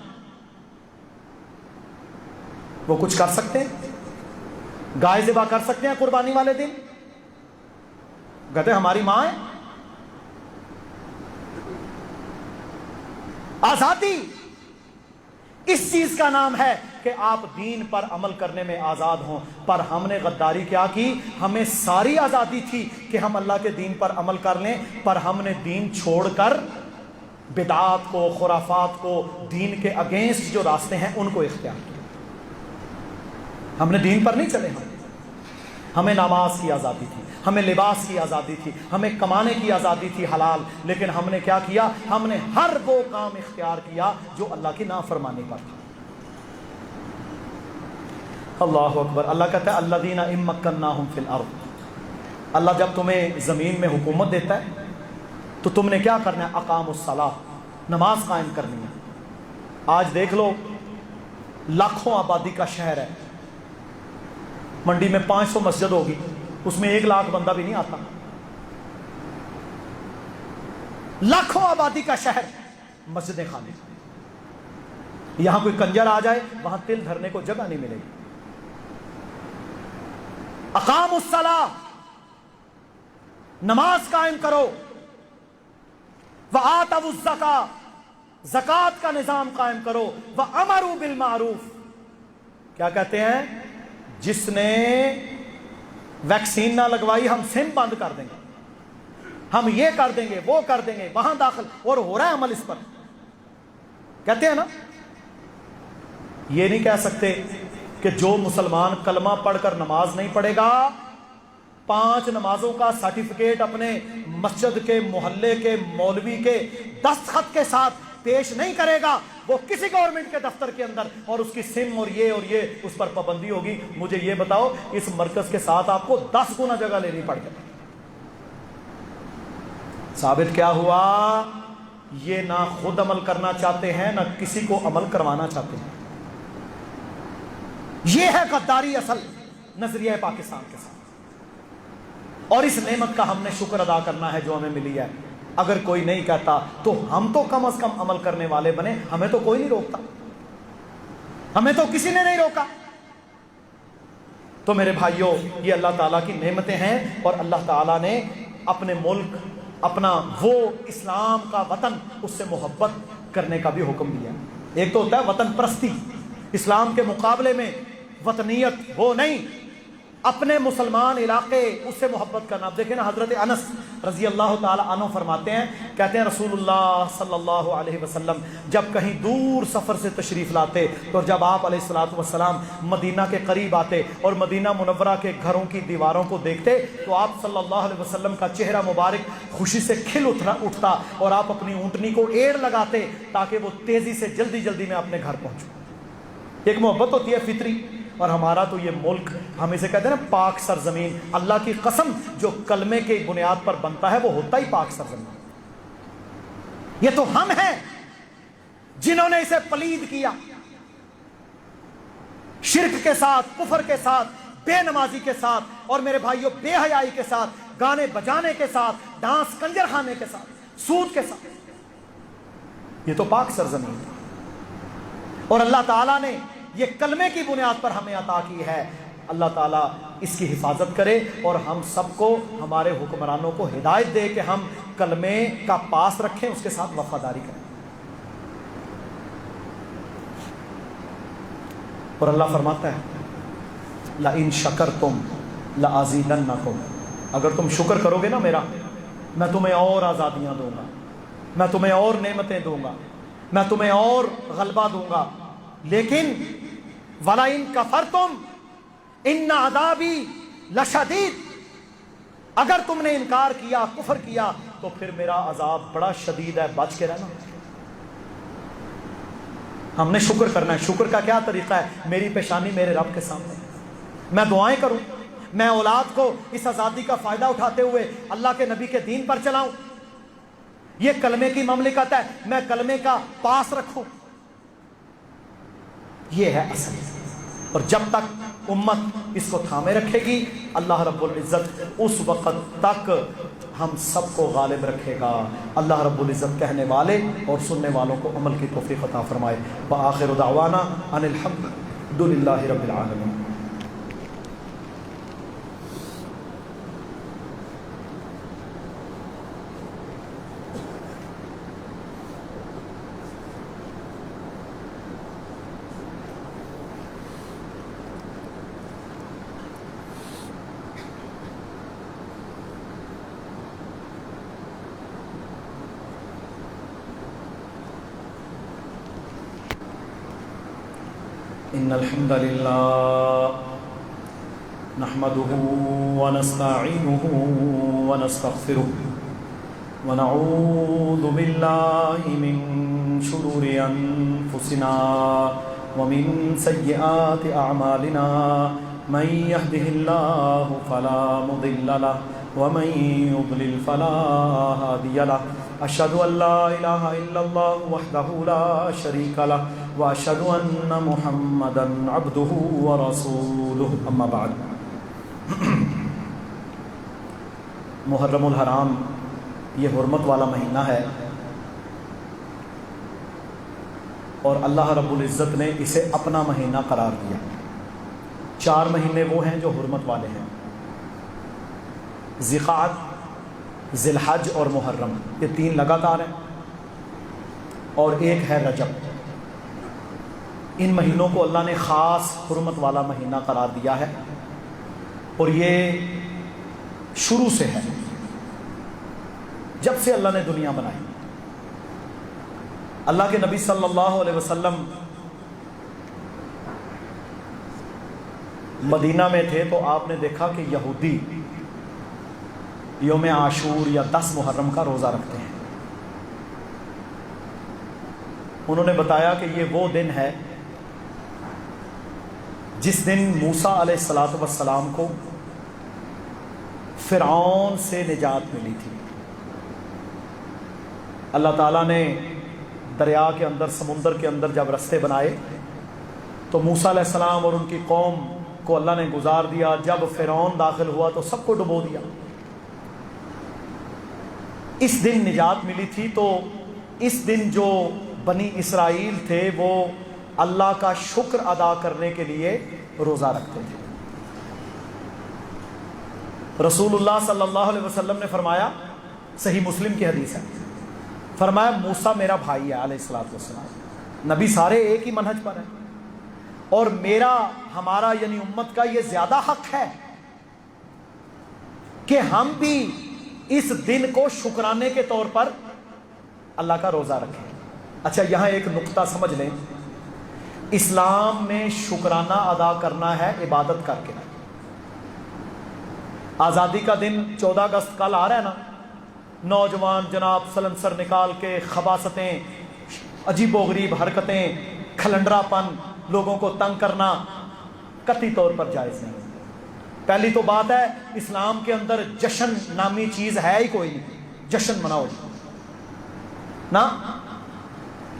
وہ کچھ کر سکتے ہیں؟ گائے ذبح کر سکتے ہیں قربانی والے دن؟ کہتے ہیں ہماری ماں ہے۔ آزادی اس چیز کا نام ہے کہ آپ دین پر عمل کرنے میں آزاد ہوں، پر ہم نے غداری کیا کی؟ ہمیں ساری آزادی تھی کہ ہم اللہ کے دین پر عمل کر لیں، پر ہم نے دین چھوڑ کر بدعات کو، خرافات کو، دین کے اگینسٹ جو راستے ہیں ان کو اختیار کیا۔ ہم نے دین پر نہیں چلے. ہمیں نماز کی آزادی تھی, ہمیں لباس کی آزادی تھی, ہمیں کمانے کی آزادی تھی حلال, لیکن ہم نے کیا کیا؟ ہم نے ہر وہ کام اختیار کیا جو اللہ کی نافرمانی پر تھا. اللہ اکبر. اللہ کہتا ہے الذین ان مکناہم فی الارض. اللہ جب تمہیں زمین میں حکومت دیتا ہے تو تم نے کیا کرنا ہے؟ اقاموا الصلاۃ, نماز قائم کرنی ہے. آج دیکھ لو, لاکھوں آبادی کا شہر ہے, منڈی میں 500 مسجد ہوگی, اس میں 1 لاکھ بندہ بھی نہیں آتا. لاکھوں آبادی کا شہر, مسجدیں خالی. یہاں کوئی کنجر آ جائے وہاں تل دھرنے کو جگہ نہیں ملے گی. اقاموا الصلاۃ, نماز قائم کرو. وآتوا الزکاۃ, زکوٰۃ کا نظام قائم کرو. وامروا بالمعروف, کیا کہتے ہیں؟ جس نے ویکسین نہ لگوائی ہم سم بند کر دیں گے, ہم یہ کر دیں گے, وہ کر دیں گے, وہاں داخل. اور ہو رہا ہے عمل اس پر. کہتے ہیں نا, یہ نہیں کہہ سکتے کہ جو مسلمان کلمہ پڑھ کر نماز نہیں پڑھے گا 5 نمازوں کا سرٹیفکیٹ اپنے مسجد کے, محلے کے, مولوی کے دستخط کے ساتھ پیش نہیں کرے گا, وہ کسی گورنمنٹ کے دفتر کے اندر اور اس کی سم اور یہ اس پر پابندی ہوگی. مجھے یہ بتاؤ, اس مرکز کے ساتھ آپ کو 10 گنا جگہ لینی پڑ جائے. ثابت کیا ہوا؟ یہ نہ خود عمل کرنا چاہتے ہیں نہ کسی کو عمل کروانا چاہتے ہیں. یہ ہے غداری اصل نظریہ پاکستان کے ساتھ. اور اس نعمت کا ہم نے شکر ادا کرنا ہے جو ہمیں ملی ہے. اگر کوئی نہیں کہتا تو ہم تو کم از کم عمل کرنے والے بنے. ہمیں تو کوئی نہیں روکتا, ہمیں تو کسی نے نہیں روکا. تو میرے بھائیوں, یہ اللہ تعالیٰ کی نعمتیں ہیں, اور اللہ تعالیٰ نے اپنے ملک, اپنا وہ اسلام کا وطن, اس سے محبت کرنے کا بھی حکم دیا. ایک تو ہوتا ہے وطن پرستی, اسلام کے مقابلے میں وطنیت وہ نہیں, اپنے مسلمان علاقے اس سے محبت کرنا. اب دیکھیں نا, حضرت انس رضی اللہ تعالی عنہ فرماتے ہیں, کہتے ہیں رسول اللہ صلی اللہ علیہ وسلم جب کہیں دور سفر سے تشریف لاتے تو جب آپ علیہ الصلوۃ والسلام مدینہ کے قریب آتے اور مدینہ منورہ کے گھروں کی دیواروں کو دیکھتے تو آپ صلی اللہ علیہ وسلم کا چہرہ مبارک خوشی سے کھل اٹھتا اور آپ اپنی اونٹنی کو ایڑ لگاتے تاکہ وہ تیزی سے جلدی جلدی میں اپنے گھر پہنچوں. ایک محبت ہوتی ہے فطری. اور ہمارا تو یہ ملک, ہم اسے کہتے ہیں نا پاک سرزمین. اللہ کی قسم, جو کلمے کی بنیاد پر بنتا ہے وہ ہوتا ہی پاک سرزمین. یہ تو ہم ہیں جنہوں نے اسے پلید کیا, شرک کے ساتھ, کفر کے ساتھ, بے نمازی کے ساتھ, اور میرے بھائیوں بے حیائی کے ساتھ, گانے بجانے کے ساتھ, ڈانس کنجر خانے کے ساتھ, سود کے ساتھ. یہ تو پاک سرزمین ہے. اور اللہ تعالیٰ نے یہ کلمے کی بنیاد پر ہمیں عطا کی ہے. اللہ تعالیٰ اس کی حفاظت کرے اور ہم سب کو, ہمارے حکمرانوں کو ہدایت دے کہ ہم کلمے کا پاس رکھیں, اس کے ساتھ وفاداری کریں. اور اللہ فرماتا ہے لَإِن شَكَرْتُمْ لَأَزِيدَنَّكُمْ, اگر تم شکر کرو گے نا میرا, میں تمہیں اور آزادیاں دوں گا, میں تمہیں اور نعمتیں دوں گا, میں تمہیں اور غلبہ دوں گا. لیکن وَلَئِن كَفَرْتُمْ إِنَّ عَذَابِي لَشَدِيدٌ, اگر تم نے انکار کیا, کفر کیا, تو پھر میرا عذاب بڑا شدید ہے, بچ کے رہنا. ہم نے شکر کرنا ہے. شکر کا کیا طریقہ ہے؟ میری پیشانی میرے رب کے سامنے, میں دعائیں کروں, میں اولاد کو اس آزادی کا فائدہ اٹھاتے ہوئے اللہ کے نبی کے دین پر چلاؤں. یہ کلمے کی مملکت ہے, میں کلمے کا پاس رکھوں. یہ ہے اصل. اور جب تک امت اس کو تھامے رکھے گی, اللہ رب العزت اس وقت تک ہم سب کو غالب رکھے گا. اللہ رب العزت کہنے والے اور سننے والوں کو عمل کی توفیق عطا فرمائے. وآخر دعوانا ان الحمد للہ رب العالمین. ان الحمد للہ نحمده ونستعينه ونستغفره ونعوذ بالله من شرور أنفسنا ومن سيئات أعمالنا من يهده الله فلا مضل له ومن يضلل فلا هادي له أشهد أن لا إله إلا الله وحده لا شريك له وأشهد أن محمدا عبده ورسوله أما بعد محرم الحرام یہ حرمت والا مہینہ ہے اور اللہ رب العزت نے اسے اپنا مہینہ قرار دیا۔ 4 مہینے وہ ہیں جو حرمت والے ہیں، ذی-القعدہ، ذی الحج اور محرم، یہ 3 لگاتار ہیں، اور ایک ہے رجب۔ ان مہینوں کو اللہ نے خاص حرمت والا مہینہ قرار دیا ہے، اور یہ شروع سے ہے، جب سے اللہ نے دنیا بنائی۔ اللہ کے نبی صلی اللہ علیہ وسلم مدینہ میں تھے تو آپ نے دیکھا کہ یہودی یوم عاشور یا 10 محرم کا روزہ رکھتے ہیں۔ انہوں نے بتایا کہ یہ وہ دن ہے جس دن موسیٰ علیہ السلام کو فرعون سے نجات ملی تھی۔ اللہ تعالیٰ نے دریا کے اندر، سمندر کے اندر جب رستے بنائے تو موسیٰ علیہ السلام اور ان کی قوم کو اللہ نے گزار دیا۔ جب فرعون داخل ہوا تو سب کو ڈبو دیا۔ اس دن نجات ملی تھی، تو اس دن جو بنی اسرائیل تھے وہ اللہ کا شکر ادا کرنے کے لیے روزہ رکھتے تھے۔ رسول اللہ صلی اللہ علیہ وسلم نے فرمایا، صحیح مسلم کی حدیث ہے، فرمایا موسیٰ میرا بھائی ہے علیہ السلام، نبی سارے ایک ہی منہج پر ہیں، اور ہمارا یعنی امت کا یہ زیادہ حق ہے کہ ہم بھی اس دن کو شکرانے کے طور پر اللہ کا روزہ رکھیں۔ اچھا، یہاں ایک نقطہ سمجھ لیں، اسلام میں شکرانہ ادا کرنا ہے عبادت کر کے۔ آزادی کا دن 14 اگست کل آ رہا ہے نا، نوجوان جناب سلنسر نکال کے خباثتیں، عجیب و غریب حرکتیں، کھلنڈرا پن، لوگوں کو تنگ کرنا قطعی طور پر جائز نہیں۔ پہلی تو بات ہے، اسلام کے اندر جشن نامی چیز ہے ہی کوئی نہیں، جشن مناؤ نا،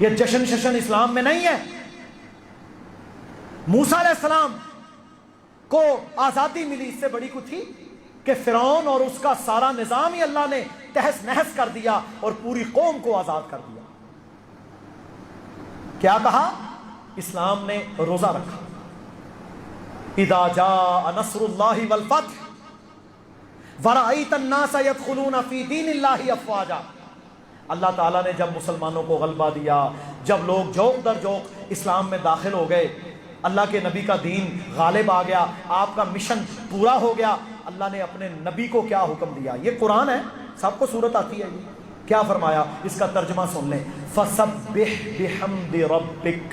یہ جشن ششن اسلام میں نہیں ہے۔ موسیٰ علیہ السلام کو آزادی ملی، اس سے بڑی کو تھی کہ فرعون اور اس کا سارا نظام ہی اللہ نے تہس نہس کر دیا اور پوری قوم کو آزاد کر دیا۔ کیا کہا؟ اسلام نے روزہ رکھا۔ اذا جاء نصر اللہ والفتح ورأیت الناس يدخلون فی دین اللہ افواجا۔ اللہ تعالیٰ نے جب مسلمانوں کو غلبہ دیا، جب لوگ جوق در جوق اسلام میں داخل ہو گئے، اللہ کے نبی کا دین غالب آ گیا، آپ کا مشن پورا ہو گیا، اللہ نے اپنے نبی کو کیا حکم دیا؟ یہ قرآن ہے، سب کو صورت آتی ہے۔ یہ کیا فرمایا؟ اس کا ترجمہ سن لیں، فَسَبِّحْ بِحَمْدِ رَبِّكَ۔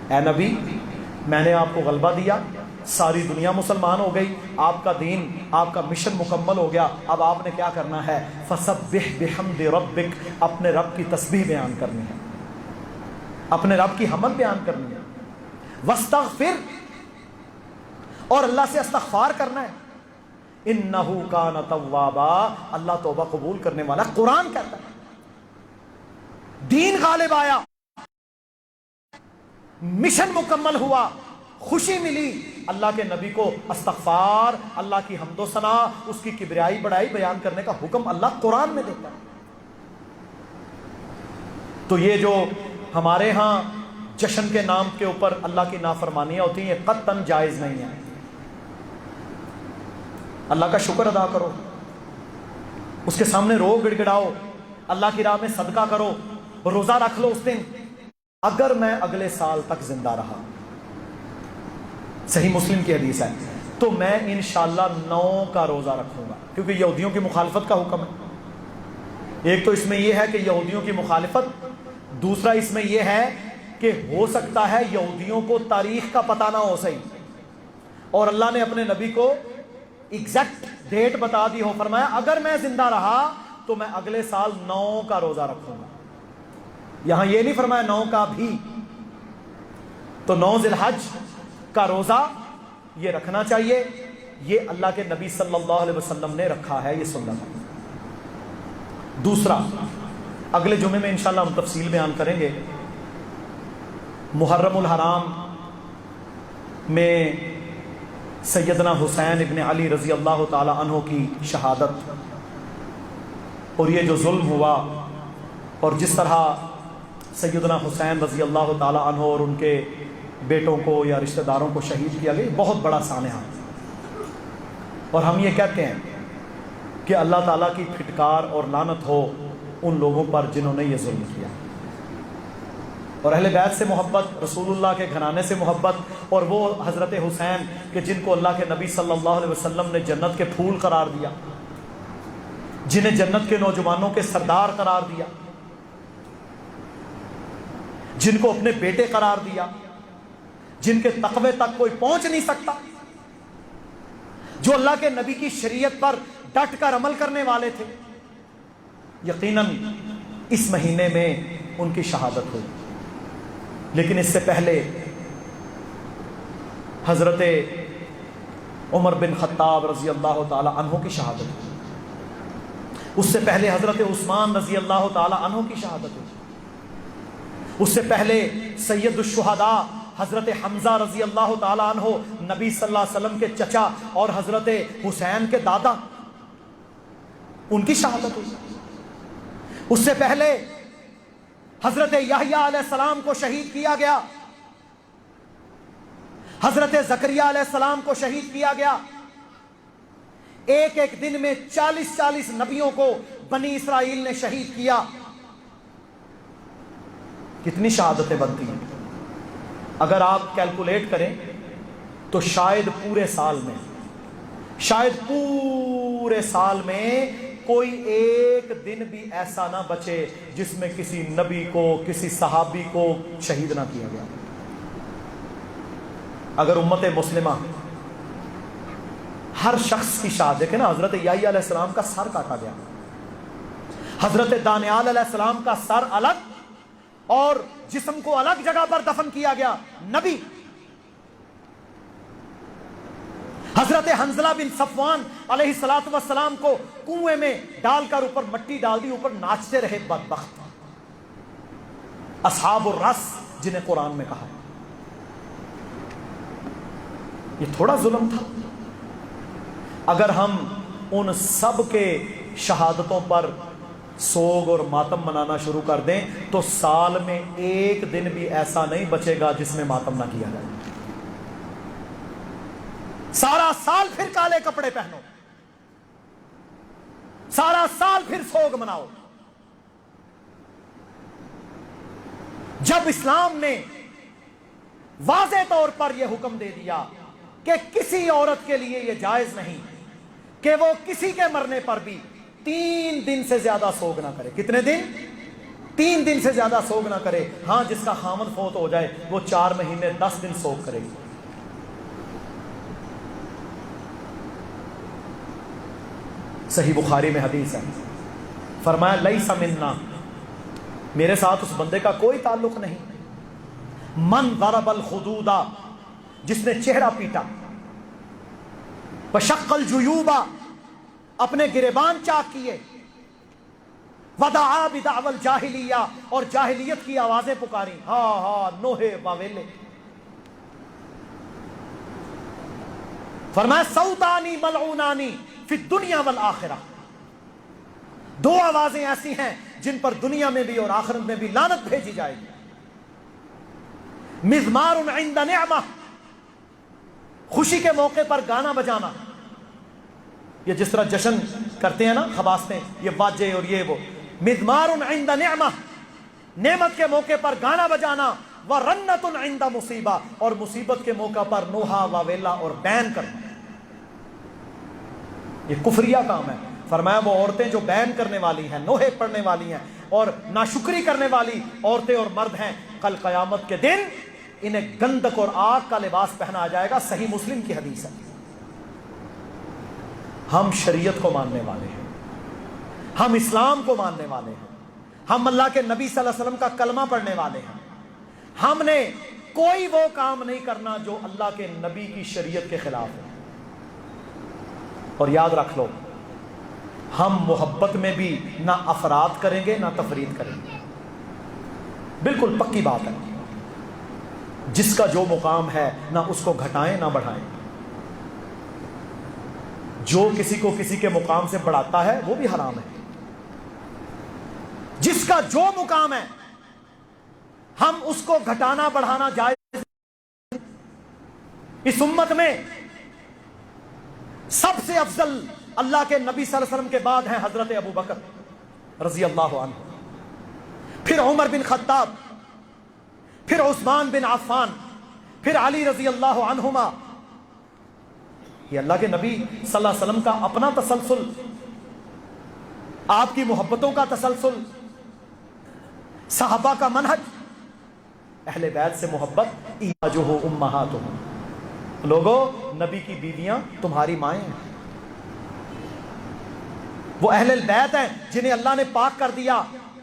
اے نبی، میں نے آپ کو غلبہ دیا، ساری دنیا مسلمان ہو گئی، آپ کا دین، آپ کا مشن مکمل ہو گیا، اب آپ نے کیا کرنا ہے؟ فَسَبِّحْ بِحَمْدِ رَبِّكَ، اپنے رب کی تسبیح بیان کرنی ہے، اپنے رب کی حمد بیان کرنی ہے، وَاسْتَغْفِرْ، اور اللہ سے استغفار کرنا ہے، اِنَّهُ كَانَ تَوَّابًا، اللہ توبہ قبول کرنے والا۔ قرآن کہتا ہے دین غالب آیا، مشن مکمل ہوا، خوشی ملی، اللہ کے نبی کو استغفار، اللہ کی حمد و ثنا، اس کی کبریائی بڑائی بیان کرنے کا حکم اللہ قرآن میں دیتا ہے۔ تو یہ جو ہمارے ہاں جشن کے نام کے اوپر اللہ کی نافرمانیاں ہوتی ہیں، یہ قطعاً جائز نہیں ہے۔ اللہ کا شکر ادا کرو، اس کے سامنے رو گڑ گڑاؤ، اللہ کی راہ میں صدقہ کرو، روزہ رکھ لو اس دن۔ اگر میں اگلے سال تک زندہ رہا، صحیح مسلم کی حدیث ہے، تو میں انشاءاللہ 9 کا روزہ رکھوں گا، کیونکہ یہودیوں کی مخالفت کا حکم ہے۔ ایک تو اس میں یہ ہے کہ یہودیوں کی مخالفت، دوسرا اس میں یہ ہے کہ ہو سکتا ہے یہودیوں کو تاریخ کا پتہ نہ ہو صحیح، اور اللہ نے اپنے نبی کو ایگزیکٹ ڈیٹ بتا دی ہو، فرمایا اگر میں زندہ رہا تو میں اگلے سال 9 کا روزہ رکھوں گا. یہاں یہ نہیں فرمایا 9 کا بھی. تو 9 ذی الحج کا روزہ یہ رکھنا چاہیے. یہ اللہ کے نبی صلی اللہ علیہ وسلم نے رکھا ہے، یہ سنت ہے. دوسرا، اگلے جمعے میں انشاءاللہ ہم تفصیل بیان کریں گے، محرم الحرام میں سیدنا حسین ابن علی رضی اللہ تعالی عنہ کی شہادت، اور یہ جو ظلم ہوا اور جس طرح سیدنا حسین رضی اللہ تعالی عنہ اور ان کے بیٹوں کو یا رشتہ داروں کو شہید کیا گیا، بہت بڑا سانحہ. اور ہم یہ کہتے ہیں کہ اللہ تعالیٰ کی پھٹکار اور لعنت ہو ان لوگوں پر جنہوں نے یہ ظلم کیا. اور اہل بیت سے محبت، رسول اللہ کے گھرانے سے محبت، اور وہ حضرت حسین کہ جن کو اللہ کے نبی صلی اللہ علیہ وسلم نے جنت کے پھول قرار دیا، جنہیں جنت کے نوجوانوں کے سردار قرار دیا، جن کو اپنے بیٹے قرار دیا، جن کے تقوی تک کوئی پہنچ نہیں سکتا، جو اللہ کے نبی کی شریعت پر ڈٹ کر عمل کرنے والے تھے. یقیناً اس مہینے میں ان کی شہادت ہوئی. لیکن اس سے پہلے حضرت عمر بن خطاب رضی اللہ تعالی عنہ کی شہادت ہوئی. اس سے پہلے حضرت عثمان رضی اللہ تعالی عنہ کی شہادت ہوئی. اس سے پہلے سید الشہداء حضرت حمزہ رضی اللہ تعالی عنہ، نبی صلی اللہ علیہ وسلم کے چچا اور حضرت حسین کے دادا، ان کی شہادت ہوئی. اس سے پہلے حضرت یحییٰ علیہ السلام کو شہید کیا گیا، حضرت زکریا علیہ السلام کو شہید کیا گیا. ایک ایک دن میں 40 نبیوں کو بنی اسرائیل نے شہید کیا. کتنی شہادتیں بنتی ہیں؟ اگر آپ کیلکولیٹ کریں تو شاید پورے سال میں کوئی ایک دن بھی ایسا نہ بچے جس میں کسی نبی کو، کسی صحابی کو شہید نہ کیا گیا. اگر امت مسلمہ ہر شخص کی شہادت، دیکھیں نا، حضرت یحییٰ علیہ السلام کا سر کاٹا گیا، حضرت دانیال علیہ السلام کا سر الگ اور جسم کو الگ جگہ پر دفن کیا گیا. نبی حضرت حنظلہ بن صفوان علیہ السلام کو کنویں میں ڈال کر اوپر مٹی ڈال دی، اوپر ناچتے رہے بدبخت. اصحاب الرس جنہیں قرآن میں کہا. یہ تھوڑا ظلم تھا؟ اگر ہم ان سب کے شہادتوں پر سوگ اور ماتم منانا شروع کر دیں تو سال میں ایک دن بھی ایسا نہیں بچے گا جس میں ماتم نہ کیا جائے. سارا سال پھر کالے کپڑے پہنو، سارا سال پھر سوگ مناؤ. جب اسلام نے واضح طور پر یہ حکم دے دیا کہ کسی عورت کے لیے یہ جائز نہیں کہ وہ کسی کے مرنے پر بھی 3 دن سے زیادہ سوگ نہ کرے. کتنے دن؟ 3 دن سے زیادہ سوگ نہ کرے. ہاں، جس کا خامد فوت ہو جائے وہ 4 مہینے 10 دن سوگ کرے گی. صحیح بخاری میں حدیث ہے، فرمایا لیس منا، میرے ساتھ اس بندے کا کوئی تعلق نہیں. من ضرب الخدود، جس نے چہرہ پیٹا، وشق الجیوب، اپنے گریبان چاک کیے، ودعا بدعوی الجاہلیہ، اور جاہلیت کی آوازیں پکاری، ہاں ہاں نوہے واویلے. فرمایا صوتانی ملعونانی فی الدنیا والآخرہ، 2 آوازیں ایسی ہیں جن پر دنیا میں بھی اور آخرت میں بھی لعنت بھیجی جائے گی. مزمار عند نعمہ، خوشی کے موقع پر گانا بجانا. یہ جس طرح جشن کرتے ہیں نا خباستیں، یہ واجے اور یہ وہ. مزمار عند نعمہ، نعمت کے موقع پر گانا بجانا. ورنت عند مصیبہ، اور مصیبت کے موقع پر نوحہ واویلا اور بین کرنا. یہ کفریہ کام ہے. فرمایا وہ عورتیں جو بین کرنے والی ہیں، نوحے پڑھنے والی ہیں اور ناشکری کرنے والی عورتیں اور مرد ہیں، کل قیامت کے دن انہیں گندک اور آگ کا لباس پہنایا جائے گا۔ صحیح مسلم کی حدیث ہے۔ ہم شریعت کو ماننے والے ہیں، ہم اسلام کو ماننے والے ہیں، ہم اللہ کے نبی صلی اللہ علیہ وسلم کا کلمہ پڑھنے والے ہیں۔ ہم نے کوئی وہ کام نہیں کرنا جو اللہ کے نبی کی شریعت کے خلاف ہے۔ اور یاد رکھ لو، ہم محبت میں بھی نہ افراد کریں گے نہ تفرید کریں گے، بالکل پکی بات ہے۔ جس کا جو مقام ہے نہ اس کو گھٹائیں نہ بڑھائیں۔ جو کسی کو کسی کے مقام سے بڑھاتا ہے وہ بھی حرام ہے۔ جس کا جو مقام ہے ہم اس کو گھٹانا بڑھانا جائز۔ اس امت میں سب سے افضل اللہ کے نبی صلی اللہ علیہ وسلم کے بعد ہیں حضرت ابو بکر رضی اللہ عنہ، پھر عمر بن خطاب، پھر عثمان بن عفان، پھر علی رضی اللہ عنہما۔ یہ اللہ کے نبی صلی اللہ علیہ وسلم کا اپنا تسلسل، آپ کی محبتوں کا تسلسل، صحابہ کا منہج، اہل بیت سے محبت، ازواجہ امہاتہم۔ لوگوں، نبی کی بیویاں تمہاری مائیں ہیں، وہ اہل البیت ہیں جنہیں اللہ نے پاک کر دیا۔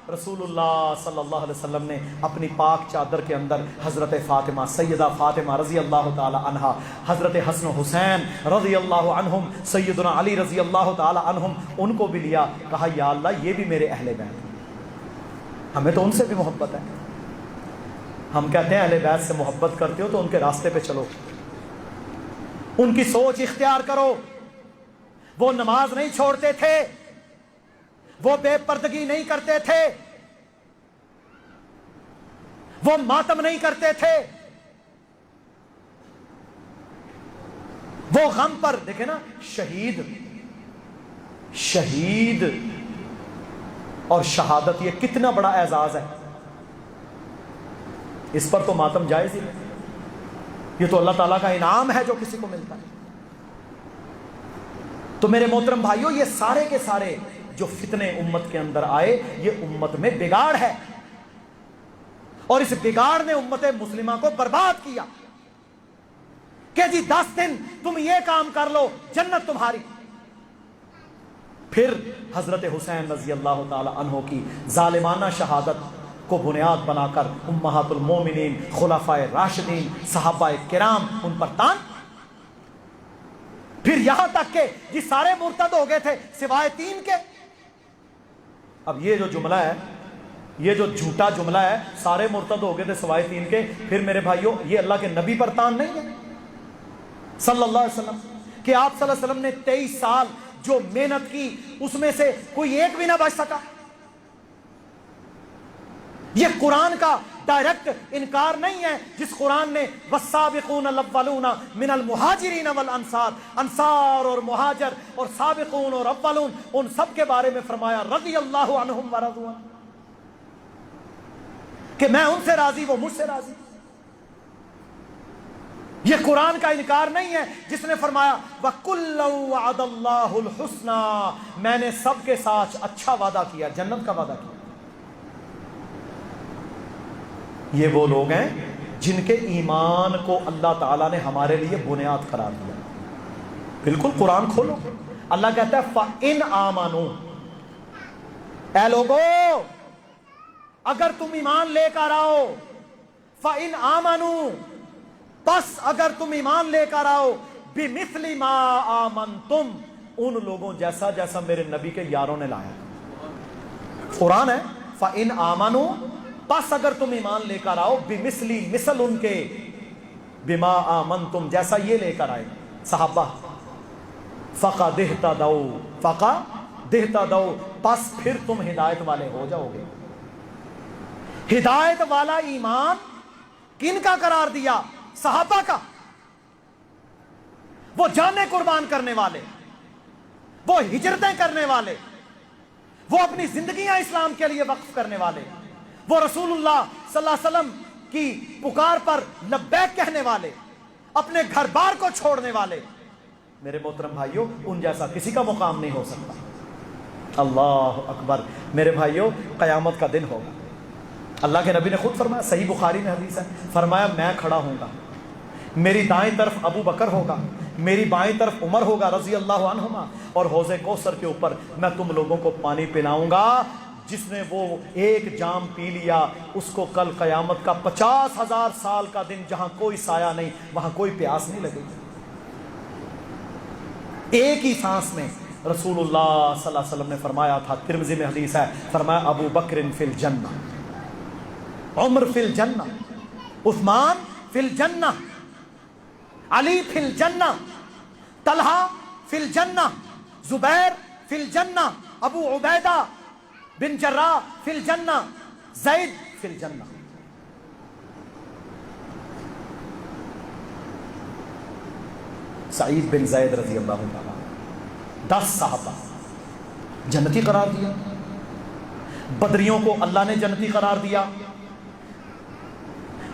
رسول اللہ صلی اللہ علیہ وسلم نے اپنی پاک چادر کے اندر حضرت فاطمہ، سیدہ فاطمہ رضی اللہ تعالی عنہا، حضرت حسن و حسین رضی اللہ عنہم، سیدنا علی رضی اللہ تعالی عنہم، ان کو بھی لیا، کہا یا اللہ یہ بھی میرے اہل بیت ہیں۔ ہمیں تو ان سے بھی محبت ہے۔ ہم کہتے ہیں اہل بیت سے محبت کرتے ہو تو ان کے راستے پہ چلو، ان کی سوچ اختیار کرو۔ وہ نماز نہیں چھوڑتے تھے، وہ بے پردگی نہیں کرتے تھے، وہ ماتم نہیں کرتے تھے، وہ غم پر دیکھیں نا، شہید اور شہادت یہ کتنا بڑا اعزاز ہے، اس پر تو ماتم جائز ہی نہیں۔ یہ تو اللہ تعالیٰ کا انعام ہے جو کسی کو ملتا ہے۔ تو میرے محترم بھائیوں، یہ سارے کے سارے جو فتنے امت کے اندر آئے، یہ امت میں بگاڑ ہے، اور اس بگاڑ نے امت مسلمہ کو برباد کیا کہ جی 10 دن تم یہ کام کر لو جنت تمہاری۔ پھر حضرت حسین رضی اللہ تعالی عنہ کی ظالمانہ شہادت کو بنیاد بنا کر امہات المومنین، خلفائے راشدین، صحابہ کرام ان پر تان، پھر یہاں تک کہ یہ سارے مرتد ہو گئے تھے سوائے 3 کے۔ اب یہ جو جملہ ہے، یہ جو جھوٹا جملہ ہے، سارے مرتد ہو گئے تھے سوائے 3 کے، پھر میرے بھائیوں یہ اللہ کے نبی پر تان نہیں ہے صلی اللہ علیہ وسلم، کہ آپ صلی اللہ علیہ وسلم نے 23 سال جو محنت کی اس میں سے کوئی ایک بھی نہ بچ سکا۔ یہ قرآن کا ڈائریکٹ انکار نہیں ہے، جس قرآن نے والسابقون الاولون من المہاجرین والانصار، انصار اور مہاجر اور سابقون اور اولون، ان سب کے بارے میں فرمایا رضی اللہ عنہم ورضوا عنہ، کہ میں ان سے راضی وہ مجھ سے راضی۔ یہ قرآن کا انکار نہیں ہے جس نے فرمایا وَكُلًّا وَعَدَ اللَّهُ الْحُسْنَى، میں نے سب کے ساتھ اچھا وعدہ کیا، جنت کا وعدہ کیا۔ یہ وہ لوگ ہیں جن کے ایمان کو اللہ تعالیٰ نے ہمارے لیے بنیاد قرار دیا۔ بالکل قرآن کھولو، اللہ کہتا ہے فَإِنْ آمَنُوا، اے لوگو اگر تم ایمان لے کر آؤ، فَإِنْ آمَنُوا، بس اگر تم ایمان لے کر آؤ، بِمِثْلِ مَا آمَنْتُمْ، ان لوگوں جیسا جیسا میرے نبی کے یاروں نے لایا۔ قرآن ہے فَإِنْ آمَنُوا، بس اگر تم ایمان لے کر آؤ، بِمِثْلِ، مثل ان کے، بِمَا آمَنْتُمْ، جیسا یہ لے کر آئے صحابہ، فَقَدِ اهْتَدَوْا، فَقَدِ اهْتَدَوْا، بس پھر تم ہدایت والے ہو جاؤ گے۔ ہدایت والا ایمان کن کا قرار دیا؟ صحابہ کا۔ وہ جانیں قربان کرنے والے، وہ ہجرتیں کرنے والے، وہ اپنی زندگیاں اسلام کے لیے وقف کرنے والے، وہ رسول اللہ صلی اللہ علیہ وسلم کی پکار پر لبیک کہنے والے، اپنے گھر بار کو چھوڑنے والے۔ میرے محترم بھائیوں، ان جیسا کسی کا مقام نہیں ہو سکتا۔ اللہ اکبر۔ میرے بھائیوں، قیامت کا دن ہوگا، اللہ کے نبی نے خود فرمایا، صحیح بخاری میں حدیث ہے، فرمایا میں کھڑا ہوں گا، میری دائیں طرف ابو بکر ہوگا، میری بائیں طرف عمر ہوگا رضی اللہ عنہما، اور حوض کوثر کے اوپر میں تم لوگوں کو پانی پلاؤں گا، جس نے وہ ایک جام پی لیا اس کو کل قیامت کا 50,000 سال کا دن جہاں کوئی سایہ نہیں وہاں کوئی پیاس نہیں لگے گی۔ ایک ہی سانس میں رسول اللہ صلی اللہ علیہ وسلم نے فرمایا تھا، ترمذی میں حدیث ہے، فرمایا ابو بکر فی الجنہ، عمر فی الجنہ، عثمان فی الجنہ، علی فی الجنہ، طلحہ فی الجنہ، زبیر فی الجنہ، ابو عبیدہ بن جراح فی الجنہ، زید فی الجنہ۔ سعید بن زید رضی اللہ عنہ 10 صحابہ جنتی قرار دیا، بدریوں کو اللہ نے جنتی قرار دیا،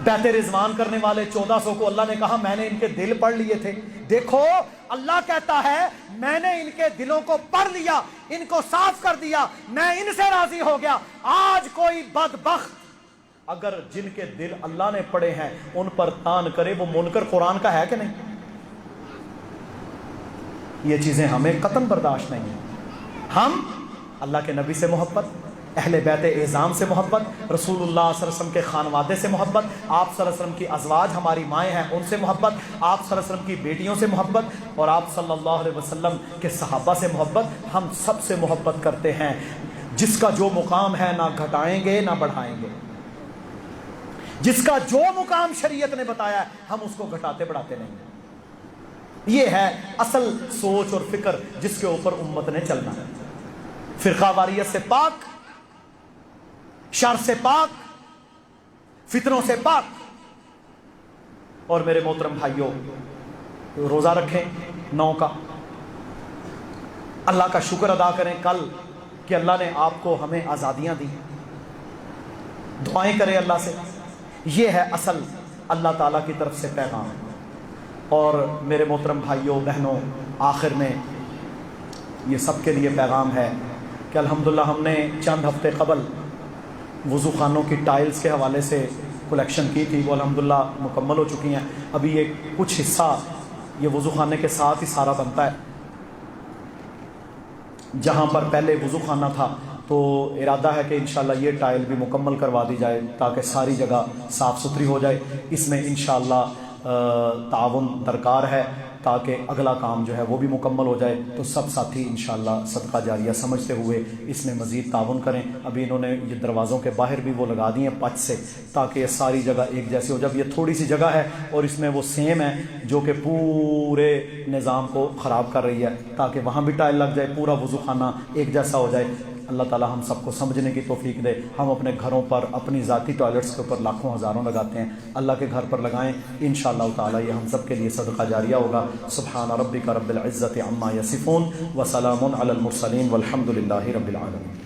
بیعت رضوان کرنے والے 1400 کو اللہ نے کہا میں نے ان کے دل پڑھ لیے تھے، دیکھو اللہ کہتا ہے میں نے ان کے دلوں کو پڑھ لیا، ان کو صاف کر دیا، میں ان سے راضی ہو گیا۔ آج کوئی بدبخت اگر جن کے دل اللہ نے پڑھے ہیں ان پر تان کرے، وہ منکر قرآن کا ہے کہ نہیں؟ یہ چیزیں ہمیں قطعاً برداشت نہیں ہیں۔ ہم اللہ کے نبی سے محبت، اہل بیت اعظام سے محبت، رسول اللہ صلی اللہ علیہ وسلم کے خانوادے سے محبت، آپ صلی اللہ علیہ وسلم کی ازواج ہماری مائیں ہیں ان سے محبت، آپ صلی اللہ علیہ وسلم کی بیٹیوں سے محبت، اور آپ صلی اللہ علیہ وسلم کے صحابہ سے محبت، ہم سب سے محبت کرتے ہیں۔ جس کا جو مقام ہے نہ گھٹائیں گے نہ بڑھائیں گے، جس کا جو مقام شریعت نے بتایا ہے ہم اس کو گھٹاتے بڑھاتے نہیں ہیں۔ یہ ہے اصل سوچ اور فکر جس کے اوپر امت نے چلنا ہے۔ فرقہ واریت سے پاک، شر سے پاک، فتنوں سے پاک۔ اور میرے محترم بھائیوں، روزہ رکھیں 9 کا، اللہ کا شکر ادا کریں کل کہ اللہ نے آپ کو ہمیں آزادیاں دی، دعائیں کریں اللہ سے۔ یہ ہے اصل اللہ تعالیٰ کی طرف سے پیغام۔ اور میرے محترم بھائیوں بہنوں، آخر میں یہ سب کے لیے پیغام ہے کہ الحمدللہ ہم نے چند ہفتے قبل وضو خانوں کی ٹائلز کے حوالے سے کلیکشن کی تھی، وہ الحمدللہ مکمل ہو چکی ہیں۔ ابھی یہ کچھ حصہ یہ وضو خانے کے ساتھ ہی سارا بنتا ہے۔ جہاں پر پہلے وضو خانہ تھا تو ارادہ ہے کہ انشاءاللہ یہ ٹائل بھی مکمل کروا دی جائے تاکہ ساری جگہ صاف ستھری ہو جائے۔ اس میں انشاءاللہ تعاون درکار ہے تاکہ اگلا کام جو ہے وہ بھی مکمل ہو جائے۔ تو سب ساتھی انشاءاللہ صدقہ جاریہ سمجھتے ہوئے اس میں مزید تعاون کریں۔ ابھی انہوں نے یہ دروازوں کے باہر بھی وہ لگا دی ہیں پچ سے تاکہ یہ ساری جگہ ایک جیسی ہو جائے۔ یہ تھوڑی سی جگہ ہے اور اس میں وہ سیم ہے جو کہ پورے نظام کو خراب کر رہی ہے، تاکہ وہاں بھی ٹائل لگ جائے، پورا وضو خانہ ایک جیسا ہو جائے۔ اللہ تعالی ہم سب کو سمجھنے کی توفیق دے۔ ہم اپنے گھروں پر اپنی ذاتی ٹوائلٹس کے اوپر لاکھوں ہزاروں لگاتے ہیں، اللہ کے گھر پر لگائیں، انشاءاللہ تعالی یہ ہم سب کے لیے صدقہ جاریہ ہوگا۔ سبحان ربک رب العزت عما یصفون وسلام علی المرسلین والحمد للہ رب العالمین۔